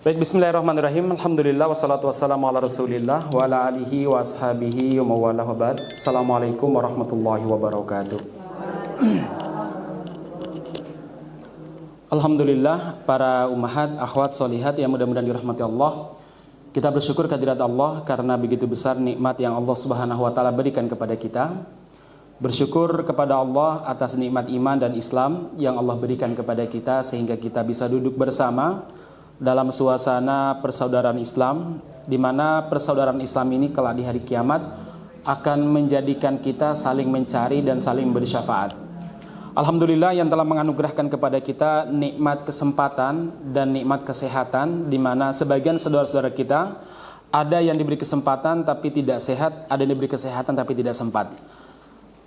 Baik, bismillahirrahmanirrahim. Alhamdulillah wassalatu wassalamu ala Rasulillah wa ala alihi wa ashabihi wa mawalah wa ba'd. Assalamualaikum warahmatullahi wabarakatuh. Alhamdulillah, para ummahat, akhwat solihat yang mudah-mudahan dirahmati Allah. Kita bersyukur kehadirat Allah karena begitu besar nikmat yang Allah Subhanahu wa taala berikan kepada kita. Bersyukur kepada Allah atas nikmat iman dan Islam yang Allah berikan kepada kita sehingga kita bisa duduk bersama dalam suasana persaudaraan Islam, di mana persaudaraan Islam ini kelak di hari kiamat akan menjadikan kita saling mencari dan saling memberi syafaat. Alhamdulillah yang telah menganugerahkan kepada kita nikmat kesempatan dan nikmat kesehatan, di mana sebagian saudara-saudara kita ada yang diberi kesempatan tapi tidak sehat, ada yang diberi kesehatan tapi tidak sempat.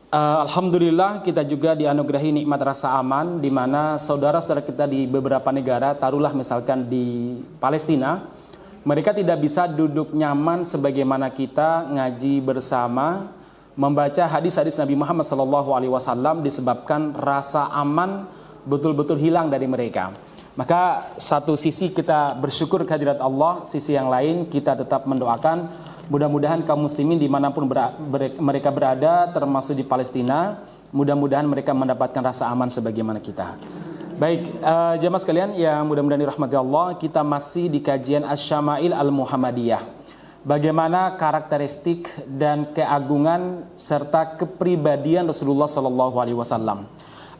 Alhamdulillah kita juga dianugerahi nikmat rasa aman, di mana saudara-saudara kita di beberapa negara, taruhlah misalkan di Palestina, mereka tidak bisa duduk nyaman sebagaimana kita ngaji bersama, membaca hadis-hadis Nabi Muhammad SAW disebabkan rasa aman betul-betul hilang dari mereka. Maka satu sisi kita bersyukur kehadirat Allah, sisi yang lain kita tetap mendoakan mudah-mudahan kaum muslimin dimanapun mereka berada, termasuk di Palestina, mudah-mudahan mereka mendapatkan rasa aman sebagaimana kita. Baik, jamaah sekalian yang mudah-mudahan dirahmati Allah, kita masih di kajian Asy-Syama'il Al-Muhammadiyah. Bagaimana karakteristik dan keagungan serta kepribadian Rasulullah SAW.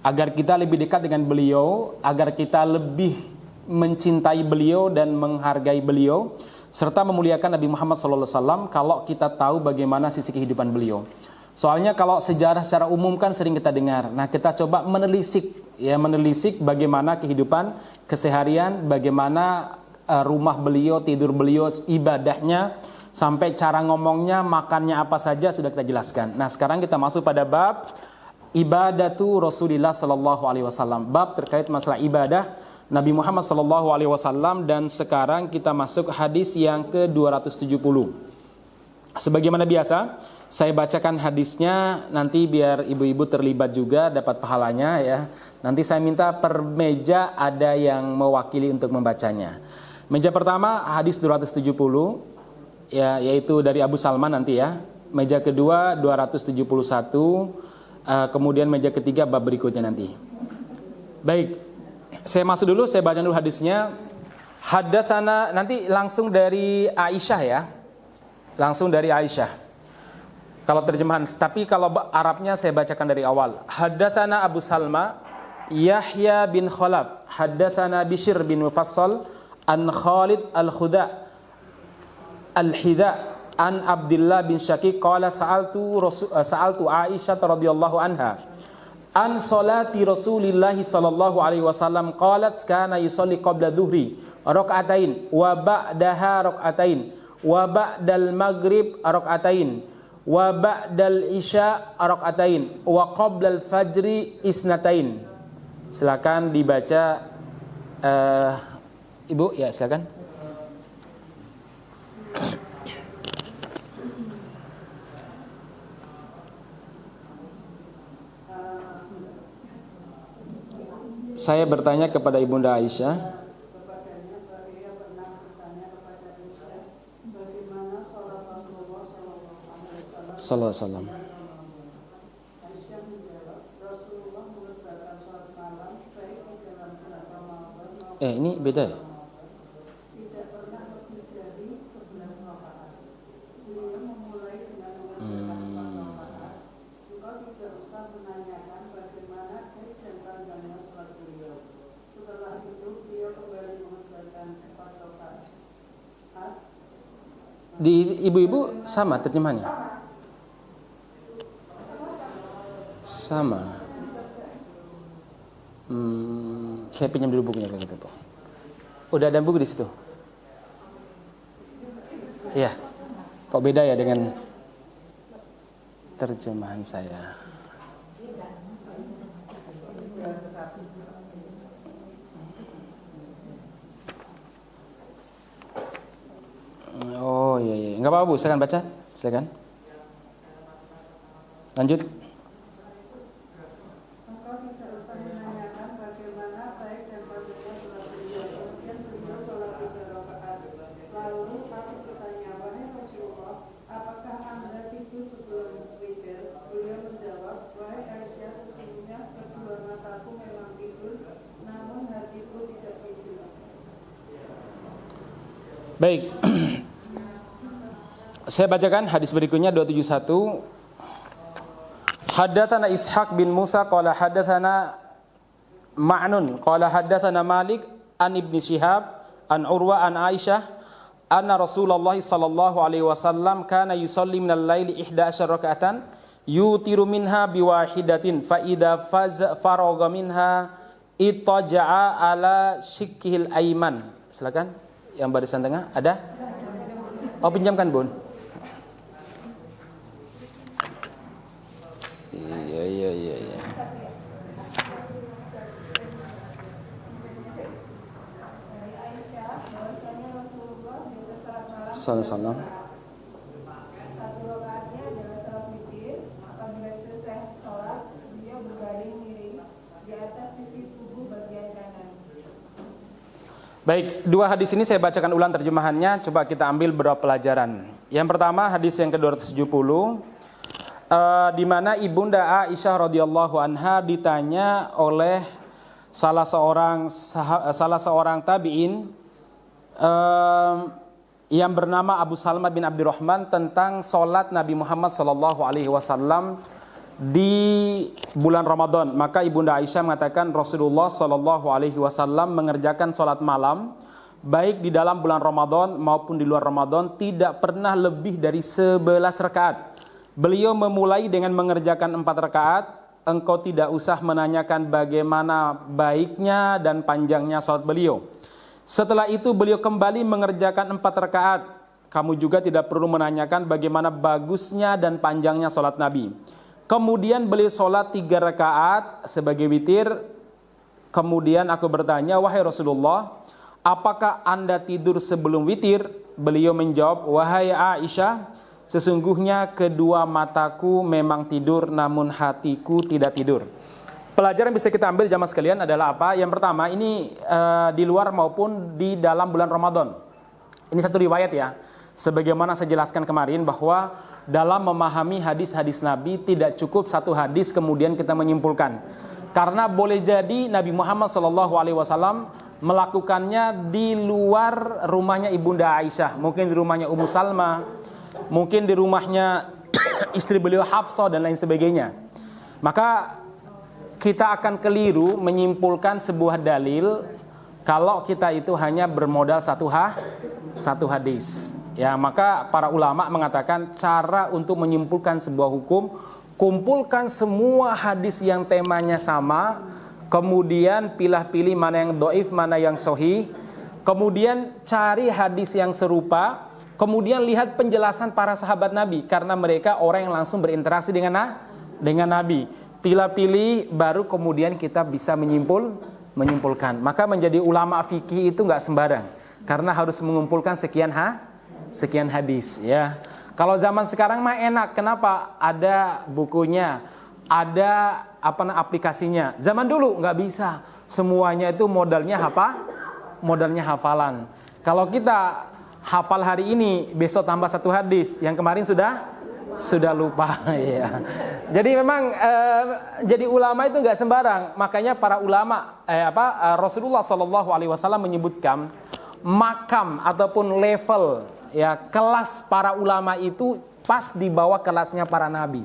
Agar kita lebih dekat dengan beliau, agar kita lebih mencintai beliau dan menghargai beliau, serta memuliakan Nabi Muhammad SAW kalau kita tahu bagaimana sisi kehidupan beliau. Soalnya kalau sejarah secara umum kan sering kita dengar. Nah, kita coba menelisik bagaimana kehidupan keseharian, bagaimana rumah beliau, tidur beliau, ibadahnya, sampai cara ngomongnya, makannya apa saja sudah kita jelaskan. Nah, sekarang kita masuk pada bab ibadatu Rasulillah SAW. Bab terkait masalah ibadah Nabi Muhammad SAW, dan sekarang kita masuk hadis yang ke-270. Sebagaimana biasa, saya bacakan hadisnya, nanti biar ibu-ibu terlibat juga dapat pahalanya ya. Nanti saya minta per meja ada yang mewakili untuk membacanya. Meja pertama hadis 270 ya, yaitu dari Abu Salman nanti ya. Meja kedua 271, kemudian meja ketiga bab berikutnya nanti. Baik. Saya masuk dulu, saya baca dulu hadisnya. Haddatsana, nanti langsung dari Aisyah ya. Langsung dari Aisyah. Kalau terjemahan, tapi kalau Arabnya saya bacakan dari awal. Haddatsana Abu Salma, Yahya bin Khalaf, haddatsana Bishr bin Mufassal, an Khalid al-Khuda al-Hidha, an Abdullah bin Syaqiq qala sa'altu Aisyah radhiyallahu anha an salati Rasulillahi sallallahu alaihi wasallam qalat kana yusalli qabla dhuhri raka'atain wa ba'daha raka'atain wa ba'dal maghrib raka'atain wa ba'dal isya raka'atain wa qabla al fajri isnatain. Silakan dibaca Ibu ya, silakan. Saya bertanya kepada Ibunda Aisyah. Sallallahu alaihi wasallam. Ini beda ya? Di ibu-ibu sama terjemahannya? Sama. Saya pinjam dulu bukunya kalau gitu, Bu. Udah ada buku di situ? Iya. Kok beda ya dengan terjemahan saya? Oh iya, nggak apa-apa Bu, silakan baca, silakan. Lanjut. Baik. Saya bacakan hadis berikutnya 271. Haddatsana Ishaq bin Musa qala haddatsana Ma'nun qala haddatsana Malik an Ibnu Syihab an Urwa an Aisyah anna Rasulullah sallallahu alaihi wasallam kana yusalli minal laili 11 raka'atan yutiru minha biwahidatin fa idza faragha minha ittaja'a ala shikkihil aiman. Silakan yang barisan tengah ada? Oh, pinjamkan, Bun. Iya. Salam. Satu rakaatnya adalah salat witir. Apabila selesai sholat, beliau berbaring miring di atas sisi tubuh bagian kanan. Baik, dua hadis ini saya bacakan ulang terjemahannya. Coba kita ambil beberapa pelajaran. Yang pertama hadis yang ke-270, di mana Ibunda Aisyah radhiyallahu anha ditanya oleh salah seorang tabi'in yang bernama Abu Salmah bin Abdurrahman tentang solat Nabi Muhammad SAW di bulan Ramadan. Maka Ibunda Aisyah mengatakan Rasulullah SAW mengerjakan solat malam baik di dalam bulan Ramadan maupun di luar Ramadan tidak pernah lebih dari 11 rakaat. Beliau memulai dengan mengerjakan 4 rakaat. Engkau tidak usah menanyakan bagaimana baiknya dan panjangnya solat beliau. Setelah itu beliau kembali mengerjakan 4 rakaat. Kamu juga tidak perlu menanyakan bagaimana bagusnya dan panjangnya solat Nabi. Kemudian beliau solat 3 rakaat sebagai witir. Kemudian aku bertanya, wahai Rasulullah, apakah anda tidur sebelum witir? Beliau menjawab, wahai Aisyah, sesungguhnya kedua mataku memang tidur namun hatiku tidak tidur. Pelajaran bisa kita ambil jamaah sekalian adalah apa? Yang pertama, ini di luar maupun di dalam bulan Ramadan. Ini satu riwayat ya. Sebagaimana saya jelaskan kemarin bahwa dalam memahami hadis-hadis Nabi tidak cukup satu hadis kemudian kita menyimpulkan. Karena boleh jadi Nabi Muhammad SAW melakukannya di luar rumahnya Ibunda Aisyah. Mungkin di rumahnya Ummu Salmah, mungkin di rumahnya istri beliau Hafsah dan lain sebagainya. Maka kita akan keliru menyimpulkan sebuah dalil kalau kita itu hanya bermodal satu hadis. Ya, maka para ulama mengatakan cara untuk menyimpulkan sebuah hukum, kumpulkan semua hadis yang temanya sama, kemudian pilih-pilih mana yang dhaif, mana yang sahih, kemudian cari hadis yang serupa, kemudian lihat penjelasan para sahabat Nabi karena mereka orang yang langsung berinteraksi dengan Nabi. Pilih-pilih baru kemudian kita bisa menyimpulkan. Maka menjadi ulama fikih itu nggak sembarang karena harus mengumpulkan sekian hadis ya. Kalau zaman sekarang mah enak. Kenapa? Ada bukunya, ada aplikasinya. Zaman dulu nggak bisa. Semuanya itu modalnya hafalan. Kalau kita hafal hari ini, besok tambah satu hadis, yang kemarin sudah lupa ya. Jadi memang jadi ulama itu nggak sembarang. Makanya para ulama Rasulullah SAW menyebutkan makam ataupun level ya kelas para ulama itu pas di bawah kelasnya para nabi.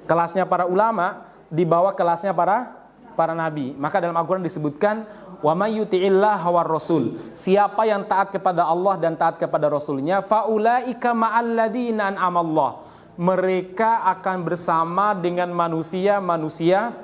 Kelasnya para ulama di bawah kelasnya para nabi. Maka dalam Al-Qur'an disebutkan wa may yuti'illaha war rasul. Siapa yang taat kepada Allah dan taat kepada Rasulnya, faulaika ma'al ladzina an'amallah. Mereka akan bersama dengan manusia-manusia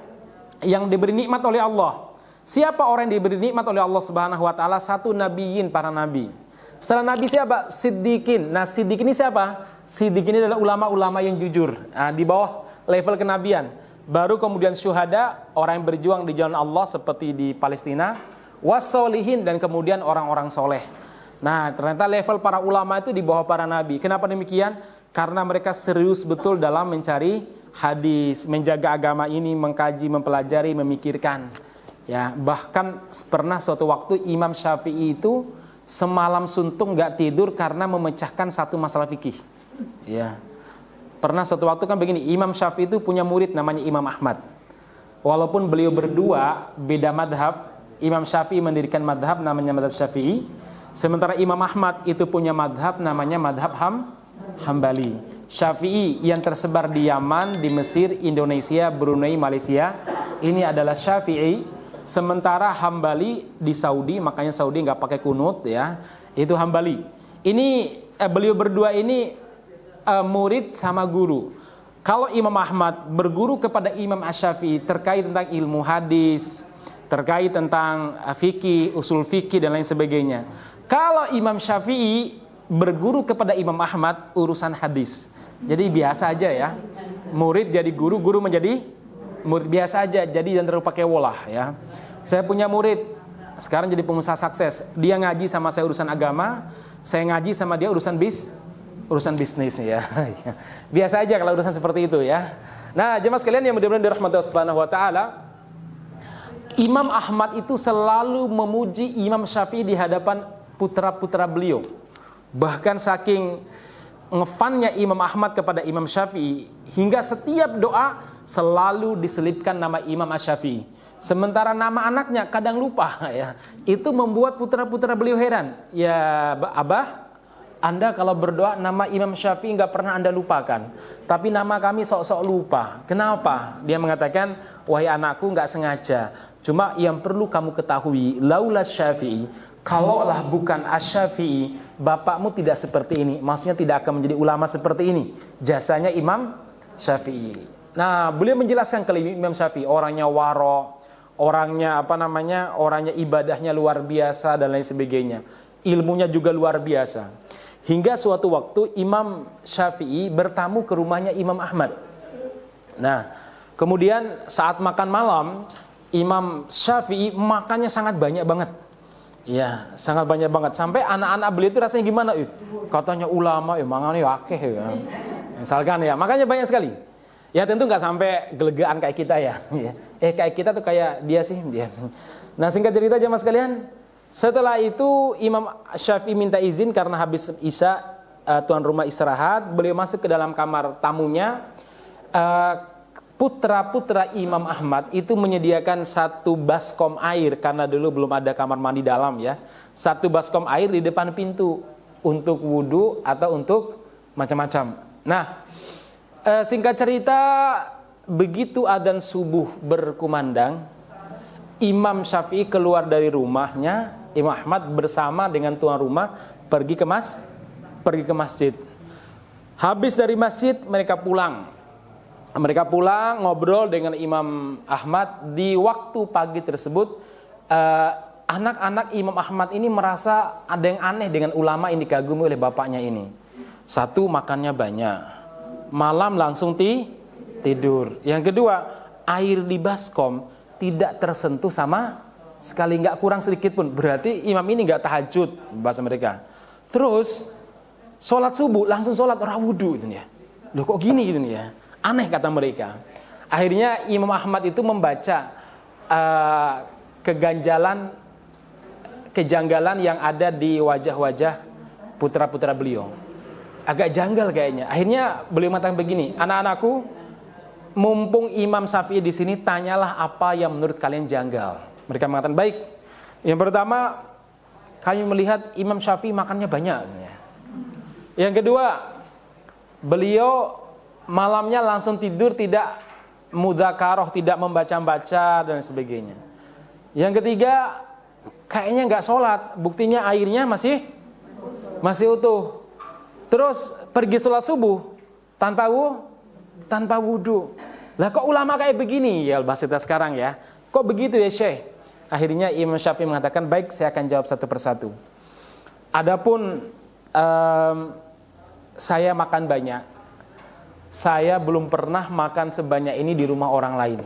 yang diberi nikmat oleh Allah. Siapa orang yang diberi nikmat oleh Allah Subhanahu wa taala? Satu nabiyin, para nabi. Setelah nabi siapa? Siddiqin. Nah, siddiqin ini siapa? Siddiqin ini adalah ulama-ulama yang jujur. Nah, di bawah level kenabian. Baru kemudian syuhada, orang yang berjuang di jalan Allah seperti di Palestina, wassolihin, dan kemudian orang-orang soleh. Nah, ternyata level para ulama itu di bawah para nabi. Kenapa demikian? Karena mereka serius betul dalam mencari hadis, menjaga agama ini, mengkaji, mempelajari, memikirkan. Ya, bahkan pernah suatu waktu Imam Syafi'i itu semalam suntuk nggak tidur karena memecahkan satu masalah fikih. Ya. Pernah suatu waktu kan begini, Imam Syafi'i itu punya murid namanya Imam Ahmad. Walaupun beliau berdua beda madhab, Imam Syafi'i mendirikan madhab namanya madhab Syafi'i. Sementara Imam Ahmad itu punya madhab namanya madhab Hambali. Syafi'i yang tersebar di Yaman, di Mesir, Indonesia, Brunei, Malaysia, ini adalah Syafi'i. Sementara Hambali di Saudi, makanya Saudi nggak pakai kunut ya, itu Hambali. Ini beliau berdua ini murid sama guru. Kalau Imam Ahmad berguru kepada Imam Asy-Syafi'i terkait tentang ilmu hadis, terkait tentang fikih, usul fikih dan lain sebagainya. Kalau Imam Syafi'i berguru kepada Imam Ahmad urusan hadis. Jadi biasa aja ya. Murid jadi guru, guru menjadi murid, biasa aja. Jadi jangan terlalu pakai wolah ya. Saya punya murid sekarang jadi pengusaha sukses. Dia ngaji sama saya urusan agama, saya ngaji sama dia urusan bisnis ya. Biasa aja kalau urusan seperti itu ya. Nah, jemaah sekalian yang mudah-mudahan dirahmati Allah Subhanahu wa taala, Imam Ahmad itu selalu memuji Imam Syafi'i di hadapan putra-putra beliau. Bahkan saking ngefannya Imam Ahmad kepada Imam Syafi'i, hingga setiap doa selalu diselipkan nama Imam Asy-Syafi'i. Sementara nama anaknya kadang lupa ya. Itu membuat putra-putra beliau heran. Ya Abah, Anda kalau berdoa nama Imam Syafi'i nggak pernah Anda lupakan. Tapi nama kami sok-sok lupa. Kenapa? Dia mengatakan, wahai anakku nggak sengaja. Cuma yang perlu kamu ketahui, laulas Syafi'i, kalaulah bukan Asy-Syafi'i, bapakmu tidak seperti ini. Maksudnya tidak akan menjadi ulama seperti ini. Jasanya Imam Syafi'i. Nah, beliau menjelaskan ke Imam Syafi'i, orangnya waro, orangnya orangnya ibadahnya luar biasa dan lain sebagainya. Ilmunya juga luar biasa. Hingga suatu waktu Imam Syafi'i bertamu ke rumahnya Imam Ahmad. Nah, kemudian saat makan malam, Imam Syafi'i makannya sangat banyak banget. Ya, sangat banyak banget. Sampai anak-anak beliau itu rasanya gimana? Katanya ulama, mangannya akeh ya. Misalkan ya, makanya banyak sekali. Ya tentu nggak sampai gelegaan kayak kita ya. Kayak kita tuh kayak dia sih dia. Nah, singkat cerita jemaah sekalian, setelah itu Imam Syafi'i minta izin karena habis Isya, tuan rumah istirahat, beliau masuk ke dalam kamar tamunya. Putra-putra Imam Ahmad itu menyediakan satu baskom air, karena dulu belum ada kamar mandi dalam ya. Satu baskom air di depan pintu untuk wudhu atau untuk macam-macam. Nah, singkat cerita, begitu adzan subuh berkumandang, Imam Syafi'i keluar dari rumahnya, Imam Ahmad bersama dengan tuan rumah pergi ke masjid. Habis dari masjid mereka pulang. Mereka pulang ngobrol dengan Imam Ahmad. Di waktu pagi tersebut, anak-anak Imam Ahmad ini merasa ada yang aneh dengan ulama yang dikagumi oleh bapaknya ini. Satu, makannya banyak, malam langsung tidur. Yang kedua, air di baskom tidak tersentuh sama sekali, nggak kurang sedikit pun. Berarti imam ini nggak tahajud, bahasa mereka. Terus sholat subuh langsung sholat orang wudhu gitu ya. Loh kok gini gitu nih ya? Aneh kata mereka. Akhirnya Imam Ahmad itu membaca kejanggalan yang ada di wajah-wajah putra-putra beliau. Agak janggal kayaknya. Akhirnya beliau mengatakan begini, anak-anakku, mumpung Imam Syafi'i di sini, tanyalah apa yang menurut kalian janggal. Mereka mengatakan baik. Yang pertama, kami melihat Imam Syafi'i makannya banyak. Yang kedua, beliau malamnya langsung tidur, tidak mudzakarah, tidak membaca-baca dan sebagainya. Yang ketiga, kayaknya nggak sholat, buktinya airnya masih utuh. Terus pergi sholat subuh tanpa wudhu. Lah kok ulama kayak begini ya bahasa kita sekarang ya? Kok begitu ya Syekh? Akhirnya Imam Syafi'i mengatakan, baik, saya akan jawab satu persatu. Adapun saya makan banyak, saya belum pernah makan sebanyak ini di rumah orang lain.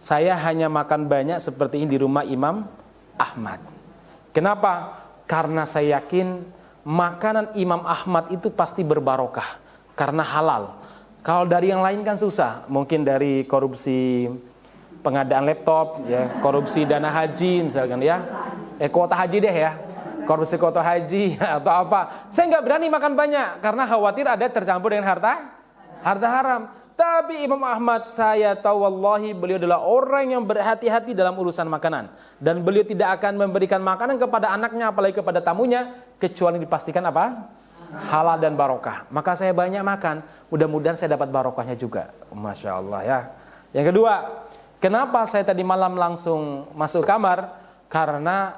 Saya hanya makan banyak seperti ini di rumah Imam Ahmad. Kenapa? Karena saya yakin makanan Imam Ahmad itu pasti berbarokah, karena halal. Kalau dari yang lain kan susah. Mungkin dari korupsi pengadaan laptop, ya, korupsi dana haji misalkan ya. Kuota haji deh ya. Korupsi kuota haji atau apa. Saya nggak berani makan banyak karena khawatir ada tercampur dengan harta haram. Tapi Imam Ahmad, saya tahu wallahi beliau adalah orang yang berhati-hati dalam urusan makanan. Dan beliau tidak akan memberikan makanan kepada anaknya, apalagi kepada tamunya, kecuali dipastikan apa? Halal dan barokah. Maka saya banyak makan, mudah-mudahan saya dapat barokahnya juga. Masya Allah ya. Yang kedua, kenapa saya tadi malam langsung masuk kamar? Karena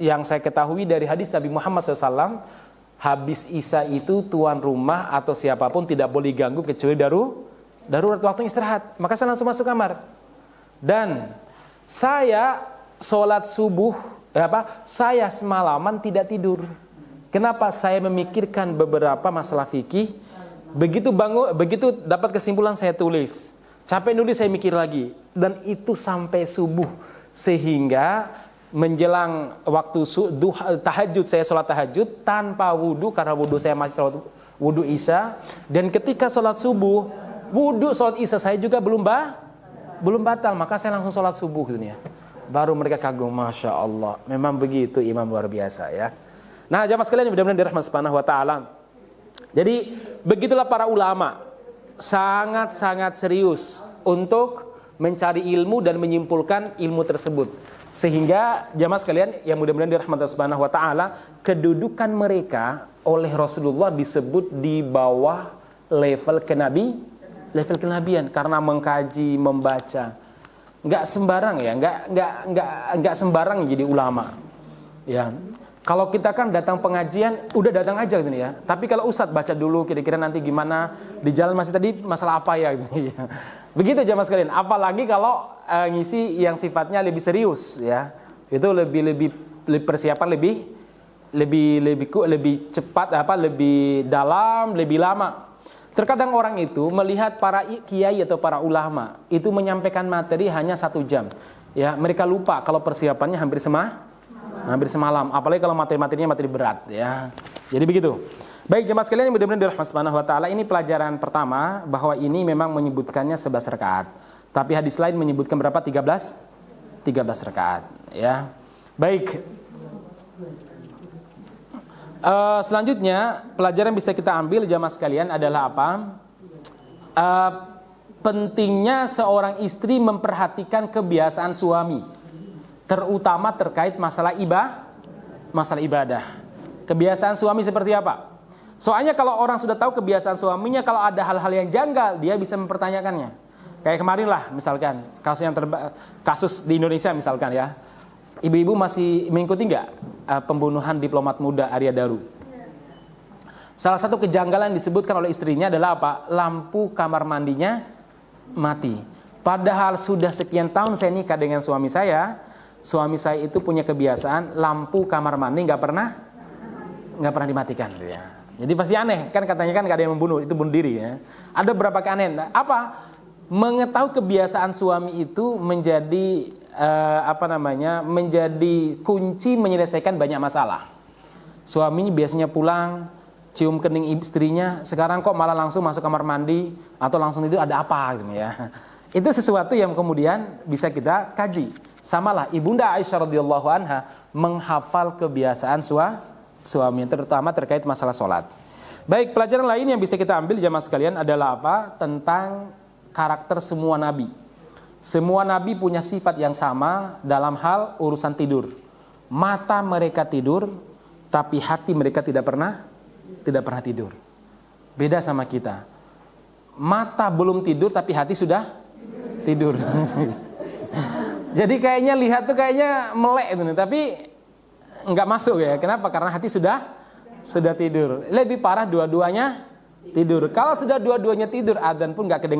yang saya ketahui dari hadis Nabi Muhammad SAW, habis Isya itu tuan rumah atau siapapun tidak boleh ganggu kecuali darurat waktu istirahat. Maka saya langsung masuk kamar. Dan saya sholat subuh, saya semalaman tidak tidur. Kenapa? Saya memikirkan beberapa masalah fikih. Begitu bangun, begitu dapat kesimpulan saya tulis. Capek nulis saya mikir lagi. Dan itu sampai subuh. Sehingga menjelang waktu tahajud, saya sholat tahajud tanpa wudhu, karena wudhu saya masih sholat wudhu Isya. Dan ketika sholat subuh, wudhu sholat Isya saya juga belum batal, maka saya langsung sholat subuh gitu ya. Baru mereka kagum, Masya Allah, memang begitu imam luar biasa ya. Nah jamaah sekalian, mudah-mudahan dirahmati Subhanahu wa ta'ala. Jadi begitulah para ulama, sangat-sangat serius untuk mencari ilmu dan menyimpulkan ilmu tersebut. Sehingga jamaah sekalian yang mudah-mudahan dirahmati Subhanahu wa ta'ala, kedudukan mereka oleh Rasulullah disebut di bawah level kenabian, karena mengkaji, membaca. Enggak sembarang ya, enggak sembarang jadi ulama. Ya. Kalau kita kan datang pengajian, udah datang aja gitu ya. Tapi kalau Ustadz baca dulu kira-kira nanti gimana, di jalan masih tadi masalah apa ya gitu ya. Begitu jamaah sekalian, apalagi kalau ngisi yang sifatnya lebih serius ya. Itu lebih persiapan lebih cepat, lebih dalam, lebih lama. Terkadang orang itu melihat para kiai atau para ulama itu menyampaikan materi hanya 1 jam. Ya, mereka lupa kalau persiapannya hampir semalam. Apalagi kalau materi-materinya materi berat ya. Jadi begitu. Baik jemaah sekalian, mudah-mudahan dirahmati Subhanahu wa ta'ala, ini pelajaran pertama bahwa ini memang menyebutkannya 11 rakaat. Tapi hadis lain menyebutkan berapa? 13 rakaat ya. Baik. Selanjutnya pelajaran bisa kita ambil jamaah sekalian adalah apa? Pentingnya seorang istri memperhatikan kebiasaan suami, terutama terkait masalah ibadah. Kebiasaan suami seperti apa? Soalnya kalau orang sudah tahu kebiasaan suaminya, kalau ada hal-hal yang janggal, dia bisa mempertanyakannya. Kayak kemarin lah misalkan, kasus di Indonesia misalkan ya. Ibu-ibu masih mengikuti nggak pembunuhan diplomat muda Arya Daru? Salah satu kejanggalan disebutkan oleh istrinya adalah apa? Lampu kamar mandinya mati. Padahal sudah sekian tahun saya nikah dengan suami saya itu punya kebiasaan lampu kamar mandi nggak pernah dimatikan. Ya. Jadi pasti aneh kan, katanya kan nggak ada yang membunuh, itu bunuh diri ya. Ada beberapa keanehan. Apa? Mengetahui kebiasaan suami itu menjadi menjadi kunci menyelesaikan banyak masalah. Suaminya biasanya pulang cium kening istrinya, sekarang kok malah langsung masuk kamar mandi atau langsung itu ada apa gitu ya. Itu sesuatu yang kemudian bisa kita kaji. Samalah Ibunda Aisyah radhiyallahu anha menghafal kebiasaan suami, terutama terkait masalah sholat. Baik, pelajaran lain yang bisa kita ambil jamaah sekalian adalah apa? Tentang karakter semua nabi. Semua nabi punya sifat yang sama dalam hal urusan tidur. Mata mereka tidur, tapi hati mereka tidak pernah tidur. Beda sama kita. Mata belum tidur tapi hati sudah tidur. Jadi kayaknya lihat tuh kayaknya melek itu, tapi nggak masuk ya. Kenapa? Karena hati sudah tidur. Lebih parah dua-duanya tidur. Kalau sudah dua-duanya tidur, adzan pun nggak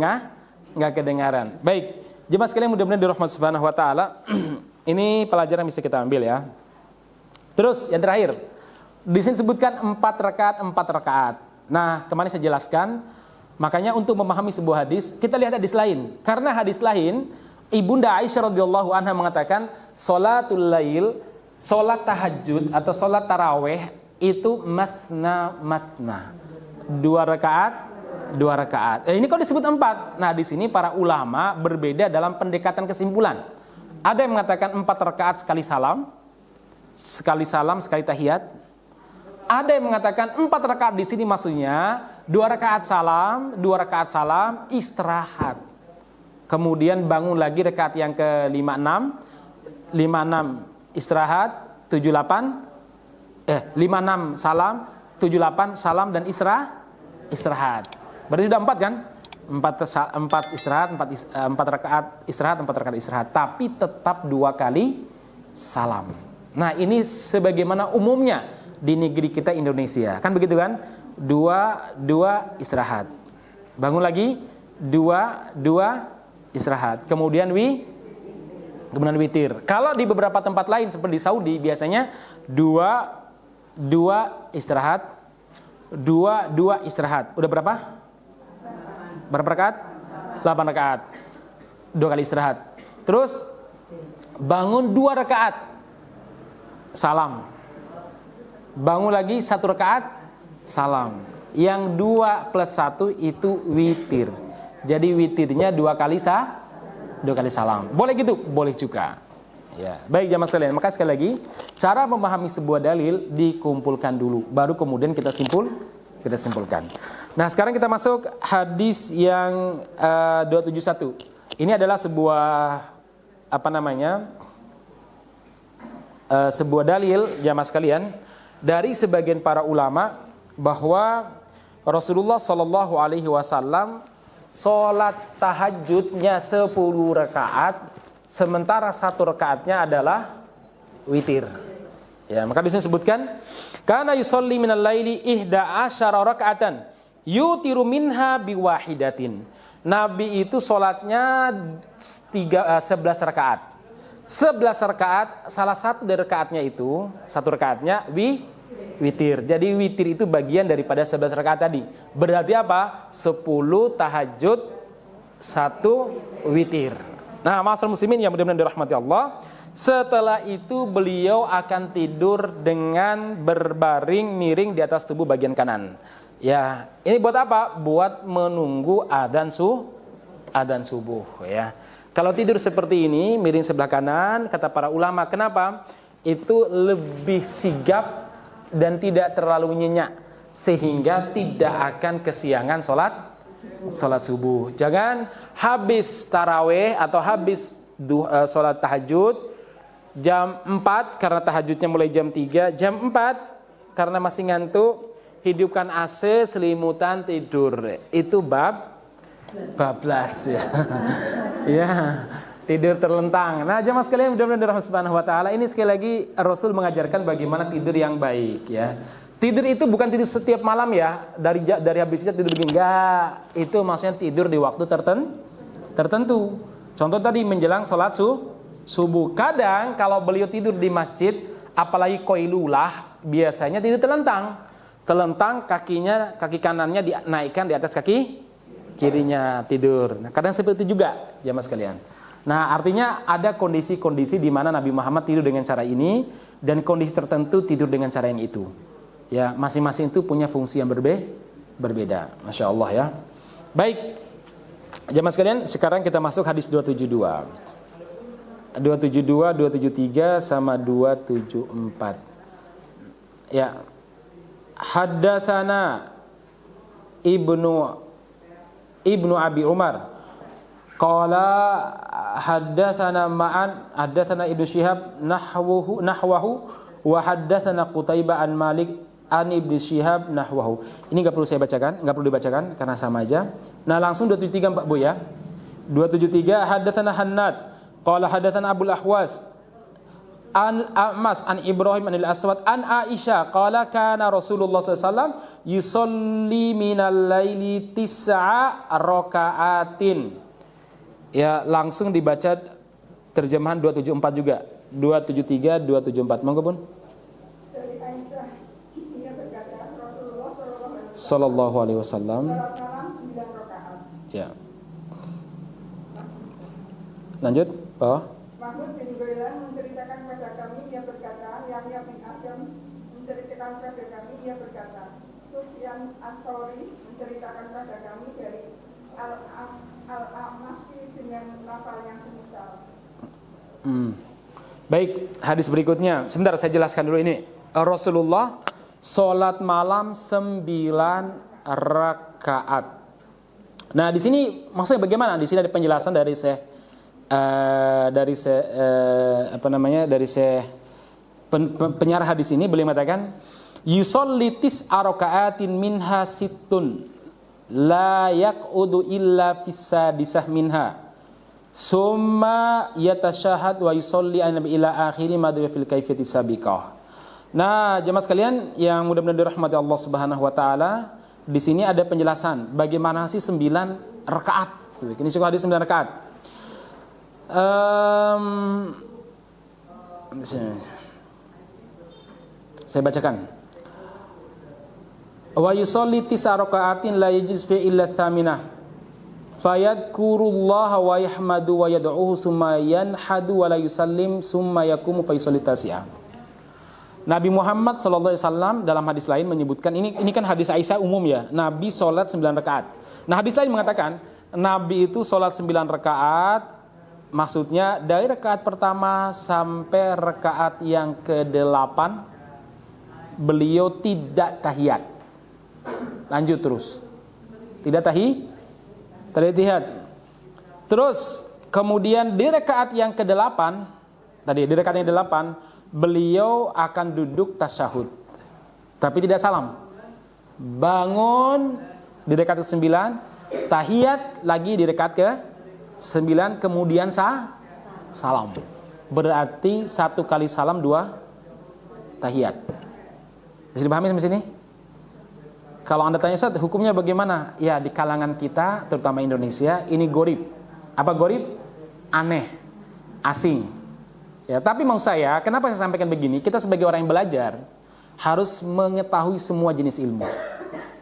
kedengaran. Baik. Jemaah sekalian mudah-mudahan dirahmati Subhanahu wa ta'ala. Ini pelajaran bisa kita ambil ya. Terus yang terakhir, di sini sebutkan 4 rakaat. Nah, kemarin saya jelaskan, makanya untuk memahami sebuah hadis, kita lihat hadis lain. Karena hadis lain, Ibunda Aisyah radhiyallahu anha mengatakan, salatul lail, salat tahajud atau salat tarawih itu matna. 2 rakaat. Ini kok disebut 4? Nah, di sini para ulama berbeda dalam pendekatan kesimpulan. Ada yang mengatakan 4 rakaat sekali salam, sekali tahiyat. Ada yang mengatakan 4 rakaat di sini maksudnya 2 rakaat salam, istirahat. Kemudian bangun lagi rakaat yang ke-56, 56 istirahat, 56 salam, 78 salam dan istirahat. Berarti sudah 4 kan? 4 istirahat, 4 rakaat istirahat, 4 rakaat istirahat, tapi tetap 2 kali salam. Nah, ini sebagaimana umumnya di negeri kita Indonesia. Kan begitu kan? 2 istirahat. Bangun lagi, 2 istirahat. Kemudian witir. Kalau di beberapa tempat lain seperti di Saudi biasanya 2 istirahat. 2 istirahat. Udah berapa? Berapa rakaat? 8 rakaat. 2 kali istirahat. Terus bangun 2 rakaat. Salam. Bangun lagi 1 rakaat, salam. Yang 2 plus 1 itu witir. Jadi witirnya 2 kali salam. Boleh gitu? Boleh juga. Ya, baik jamaah sekalian. Maka sekali lagi, cara memahami sebuah dalil dikumpulkan dulu, baru kemudian kita simpulkan. Nah, sekarang kita masuk hadis yang 271. Ini adalah sebuah sebuah dalil jamaah sekalian dari sebagian para ulama bahwa Rasulullah Shallallahu Alaihi Wasallam sholat tahajudnya 10 rakaat, sementara 1 rakaatnya adalah witir. Ya, maka di sini sebutkan, kana yusolli minal laili 11 rakaatan, yutiru minha biwahidatin. Nabi itu sholatnya 11 rakaat. 11 rakaat, salah satu dari rakaatnya itu, 1 rakaatnya witir. Jadi witir itu bagian daripada 11 rakaat tadi. Berarti apa? 10 tahajud, 1 witir. Nah, ma'asyiral muslimin yang mudah-mudahan dirahmati Allah, setelah itu beliau akan tidur dengan berbaring miring di atas tubuh bagian kanan. Ya, ini buat apa? Buat menunggu adzan subuh ya. Kalau tidur seperti ini, miring sebelah kanan, kata para ulama, kenapa? Itu lebih sigap dan tidak terlalu nyenyak, sehingga tidak akan kesiangan sholat subuh. Jangan habis taraweh atau habis sholat tahajud jam 4, karena tahajudnya mulai jam 3, jam 4 karena masih ngantuk, hidupkan AC, selimutan, tidur. Itu bablas ya. Ya, tidur terlentang. Nah, jemaah sekalian mudah-mudahan dirahmati Subhanahu wa taala, ini sekali lagi Rasul mengajarkan bagaimana tidur yang baik ya. Tidur itu bukan tidur setiap malam ya, dari habis tidur begini, enggak. Itu maksudnya tidur di waktu tertentu. Contoh tadi menjelang sholat subuh. Kadang kalau beliau tidur di masjid, apalagi qailulah, biasanya tidur telentang, kaki kanannya dinaikkan di atas kaki kirinya, tidur. Nah, kadang seperti itu juga jamaah sekalian. Nah, artinya ada kondisi-kondisi di mana Nabi Muhammad tidur dengan cara ini, dan kondisi tertentu tidur dengan cara yang itu. Ya, masing-masing itu punya fungsi yang berbeda. Masya Allah ya. Baik, jamaah sekalian, sekarang kita masuk hadis 272. 272, 273 sama 274. Ya. Haddatsana Ibnu Abi Umar qala haddatsana Ibnu Syihab nahwahu wa haddatsana Qutaibah an Malik an Ibnu Syihab nahwahu. Ini enggak perlu dibacakan karena sama aja. Nah, langsung 273 Pak Bu ya. 273 haddatsana Hannad qala haddatsana Abul Ahwas an A'mas an Ibrahim anil Aswad an Aisyah qala kana Rasulullah SAW yusolli minal laili 9 rakaatin. Ya, langsung dibaca terjemahan 274 juga. 273 274. Monggo Bun. Dari Aisyah, ia berkata, Rasulullah sallallahu alaihi wasallam salat malam 9 rakaat. Ya. Lanjut, bawah. Mahmud bin Ghailan menceritakan kepada kami, dia berkata, Yahya bin Adam menceritakan kepada kami, dia berkata, Sufyan As-Tsauri menceritakan kepada kami dari Al-A'mashi dengan lafal yang semisal. Baik, hadis berikutnya. Sebentar saya jelaskan dulu ini. Rasulullah Salat malam 9 rakaat. Nah, di sini maksudnya bagaimana? Di sini ada penjelasan dari penyarah hadis ini. Beliau mengatakan, yusolli tis'a raka'atin minha sittun la yaq'udu illa fis-sadisah minha summa yatasyahad wa yusolli ila akhiri ma fil kaifiyati sabiqah. Nah, jemaah sekalian yang mudah-mudahan dirahmati Allah Subhanahu wa taala, di sini ada penjelasan bagaimana sih 9 rakaat. Ini juga hadis 9 rakaat. Saya bacakan. Wa yusolli tis'a raka'atin la yajuz fi illa thaminah fayadhkurullaha wa yahmadu wa yad'uhu summa yanhadu wa la yusallim summa yaqumu fa yusolli tasi'ah. Nabi Muhammad SAW dalam hadis lain menyebutkan, ini kan hadis Aisyah umum ya, Nabi sholat 9 rakaat. Nah, hadis lain mengatakan Nabi itu sholat 9 rakaat, maksudnya dari rakaat pertama sampai rakaat yang ke-8 beliau tidak tahiyat. Lanjut terus, tidak tahiyat. Terus kemudian di rakaat yang ke-8 tadi, di rakaat yang ke-8 beliau akan duduk tasyahud, tapi tidak salam. Bangun di rakaat ke-9, tahiyat lagi di rakaat ke-9, kemudian salam. Berarti 1 kali salam 2 tahiyat. Bisa dipahami sampai sini? Kalau Anda tanya, Ustaz, hukumnya bagaimana? Ya, di kalangan kita, terutama Indonesia, ini gorib. Apa gorib? Aneh, asing. Ya, tapi mau saya, kenapa saya sampaikan begini? Kita sebagai orang yang belajar harus mengetahui semua jenis ilmu.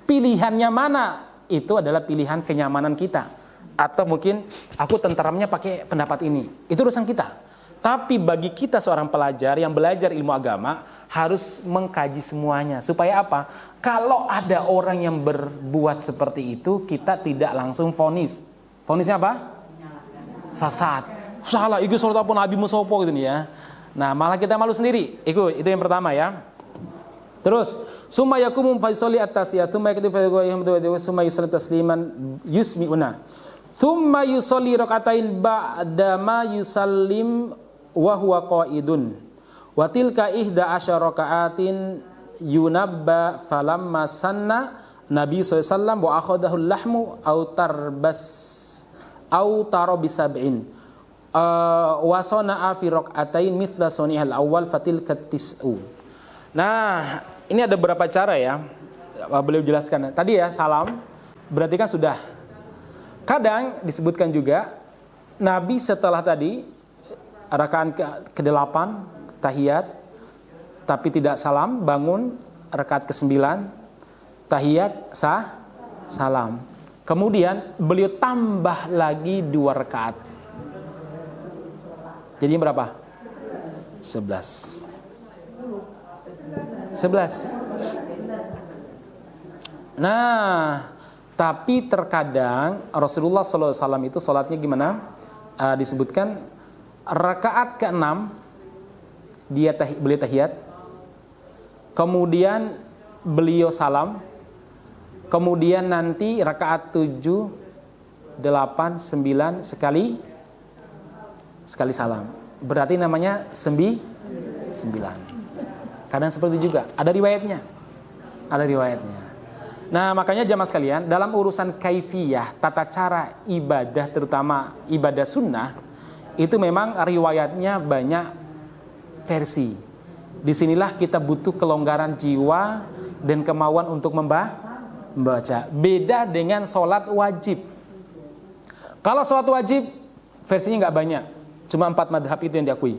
Pilihannya mana? Itu adalah pilihan kenyamanan kita. Atau mungkin aku tenteramnya pakai pendapat ini. Itu urusan kita. Tapi bagi kita seorang pelajar yang belajar ilmu agama harus mengkaji semuanya. Supaya apa? Kalau ada orang yang berbuat seperti itu, kita tidak langsung vonis. Vonisnya apa? Sesat. Salah, itu sholat apa Nabi Musopo gitu nih ya. Nah, malah kita malu sendiri. Itu yang pertama ya. Terus, summa yakumum fa yusolli at-tasiyah, summa yaktubu fa yuqayyim, summa yusolli tasliman yusmi'una. Summa yusolli raka'atain ba'da ma yusallim wa huwa qa'idun. Wa tilka ihda asyara raka'atin yunabba falamma sanna Nabi SAW wa akhadahu al-lahmu au tarabisab'in. Wasona fi rak'atain mithla sonihal awal fatil katis'u. Nah, ini ada beberapa cara ya. Beliau jelaskan. Tadi ya salam, berarti kan sudah. Kadang disebutkan juga Nabi setelah tadi rakaat ke-8 tahiyat tapi tidak salam, bangun rakaat ke-9 tahiyat salam. Kemudian beliau tambah lagi 2 rakaat. Jadi berapa? 11. Nah, tapi terkadang Rasulullah SAW itu sholatnya gimana? Disebutkan rakaat ke-6 beliau tahiyat, kemudian beliau salam, kemudian nanti rakaat 7, 8, 9 sekali salam. Berarti namanya 9. Kadang seperti itu juga. Ada riwayatnya. Nah, makanya jamaah sekalian, dalam urusan kaifiyah, tata cara ibadah, terutama ibadah sunnah, itu memang riwayatnya banyak versi. Disinilah kita butuh kelonggaran jiwa dan kemauan untuk membaca. Beda dengan sholat wajib. Kalau sholat wajib, versinya nggak banyak. Cuma 4 madhab itu yang diakui.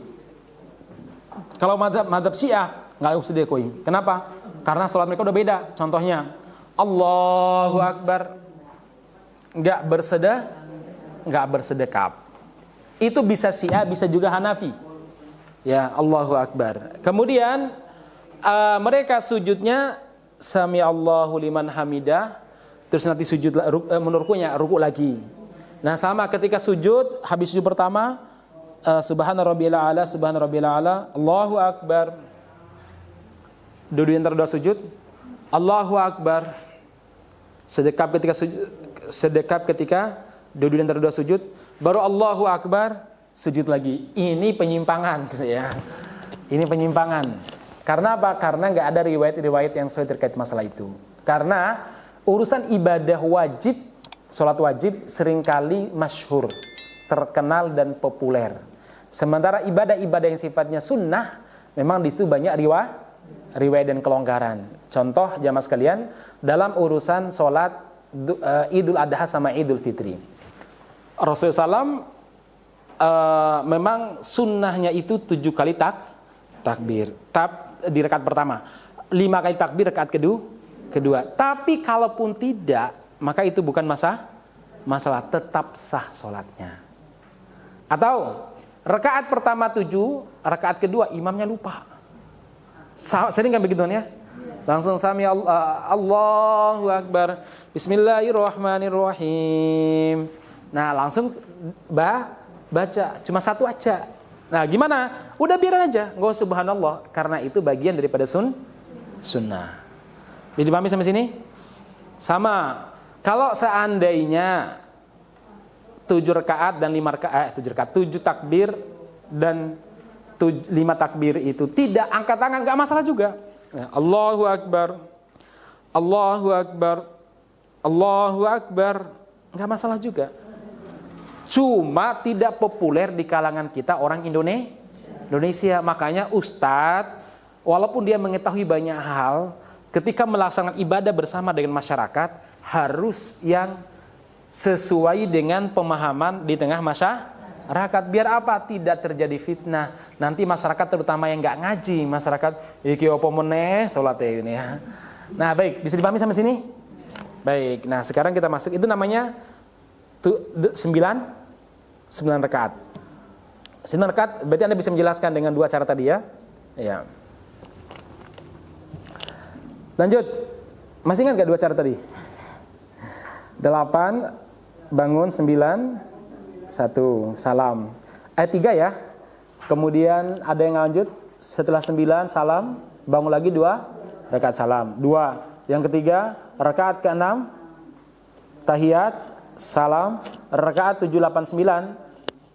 Kalau madhab Syiah nggak usah diakui. Kenapa? Karena sholat mereka udah beda. Contohnya Allahu Akbar, nggak bersedekap. Itu bisa Syiah, bisa juga Hanafi. Ya, Allahu Akbar. Kemudian mereka sujudnya Sami Allahu liman hamidah. Terus nanti sujud ruku lagi. Nah, sama ketika sujud, habis sujud pertama Subhana rabbiyal a'la, Allahu Akbar. duduk di antara dua sujud, Allahu Akbar. Sedekap ketika duduk di antara dua sujud, baru Allahu Akbar, sujud lagi. Ini penyimpangan ya. Ini penyimpangan. Karena apa? Karena nggak ada riwayat-riwayat yang sesuai terkait masalah itu. Karena urusan ibadah wajib, sholat wajib seringkali masyhur, terkenal dan populer. Sementara ibadah-ibadah yang sifatnya sunnah, memang di situ banyak riwayat dan kelonggaran. Contoh jamaah sekalian, dalam urusan sholat Idul Adha sama Idul Fitri, Rasulullah SAW memang sunnahnya itu 7 kali takbir. Di rakaat pertama, 5 kali takbir rakaat kedua. Tapi kalaupun tidak, maka itu bukan masalah, tetap sah sholatnya. Atau rakaat pertama 7, rakaat kedua imamnya lupa. Sering kan begitu ya? Langsung sami Allahu Akbar, Bismillahirrahmanirrahim. Nah langsung baca, cuma satu aja. Nah gimana? Udah biarin aja, nggak usah subhanallah, karena itu bagian daripada sunnah. Bisa dipahami sampai sini? Sama. Kalau seandainya 7 rakaat dan 5 rakaat, 7 rakaat, 7 takbir dan 5 takbir itu tidak angkat tangan, nggak masalah juga. Allahu Akbar, Allahu Akbar, Allahu Akbar, nggak masalah juga. Cuma tidak populer di kalangan kita orang Indonesia. Makanya Ustadz, walaupun dia mengetahui banyak hal, ketika melaksanakan ibadah bersama dengan masyarakat, harus yang sesuai dengan pemahaman di tengah masyarakat. Biar apa? Tidak terjadi fitnah. Nanti masyarakat terutama yang nggak ngaji, masyarakat iki opo meneh salat ini ya. Nah baik, bisa dipahami sampai sini? Baik, nah sekarang kita masuk, itu namanya 9 rakaat. 9 rakaat, berarti Anda bisa menjelaskan dengan 2 cara tadi ya. Ya. Lanjut. Masih ingat gak 2 cara tadi? 8 bangun, 9 1 salam. Ayat 3 ya. Kemudian ada yang lanjut setelah 9 salam, bangun lagi 2 rakaat salam. 2. Yang ketiga, rakaat ke-6 tahiyat salam, rakaat 7 8 9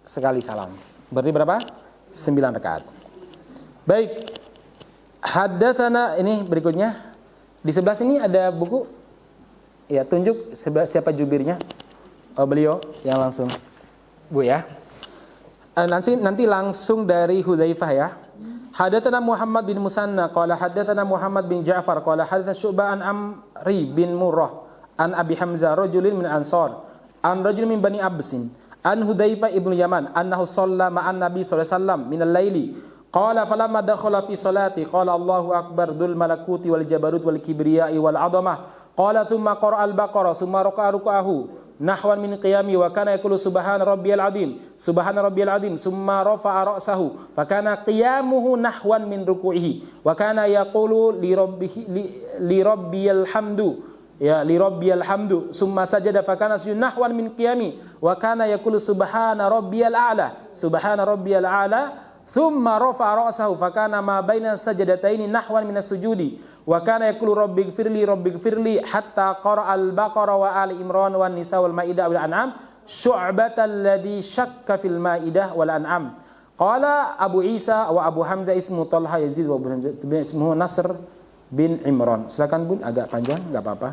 sekali salam. Berarti berapa? 9 rakaat. Baik. Haddatsana, ini berikutnya. Di sebelah sini ada buku. Ya, tunjuk siapa jubirnya. Oh, beliau yang langsung. Bu ya. Nanti langsung dari Hudzaifah ya. Haddatsana Muhammad bin Musanna qala haddatsana Muhammad bin Ja'far qala haddatsana Syu'bah an Amri bin Murrah an Abi Hamzah rajulin min Ansar an rajulin min Bani Absin an Hudzaifah ibnu Yaman annahu shalla ma'an Nabi sallallahu alaihi wasallam min al-laili qala falamma dakhala fi salati qala Allahu akbar dzul malakuti wal jabarut wal kibriyai wal 'azamah qala thumma qara'a al-baqarah thumma raka'a ruk'ahu nahwan min qiyami wa kana yaqulu subhana rabbiyal azim summa rafa'a ra'sahu fa kana qiyamuhu nahwan min ruku'ihi wa kana yaqulu li rabbiyal hamdu ya li rabbiyal hamdu summa sajada fa kana sujud nahwan min qiyami wa kana yaqulu subhana rabbiyal a'la thumma rafa'a ra'sahu fa kana ma baina sajadataini nahwan min as-sujudi wa kana yaqulu rabbighfirli hatta qara'a al-baqara wa ali imran wan nisa wal maidah wal an'am syu'batal ladzi syakka fil maidah wal an'am qala Abu Isa wa Abu Hamzah ismu Talha Yazid wa Abu Hamzah ismuhu Nasr bin Imran. Silakan Bun, agak panjang, enggak apa-apa.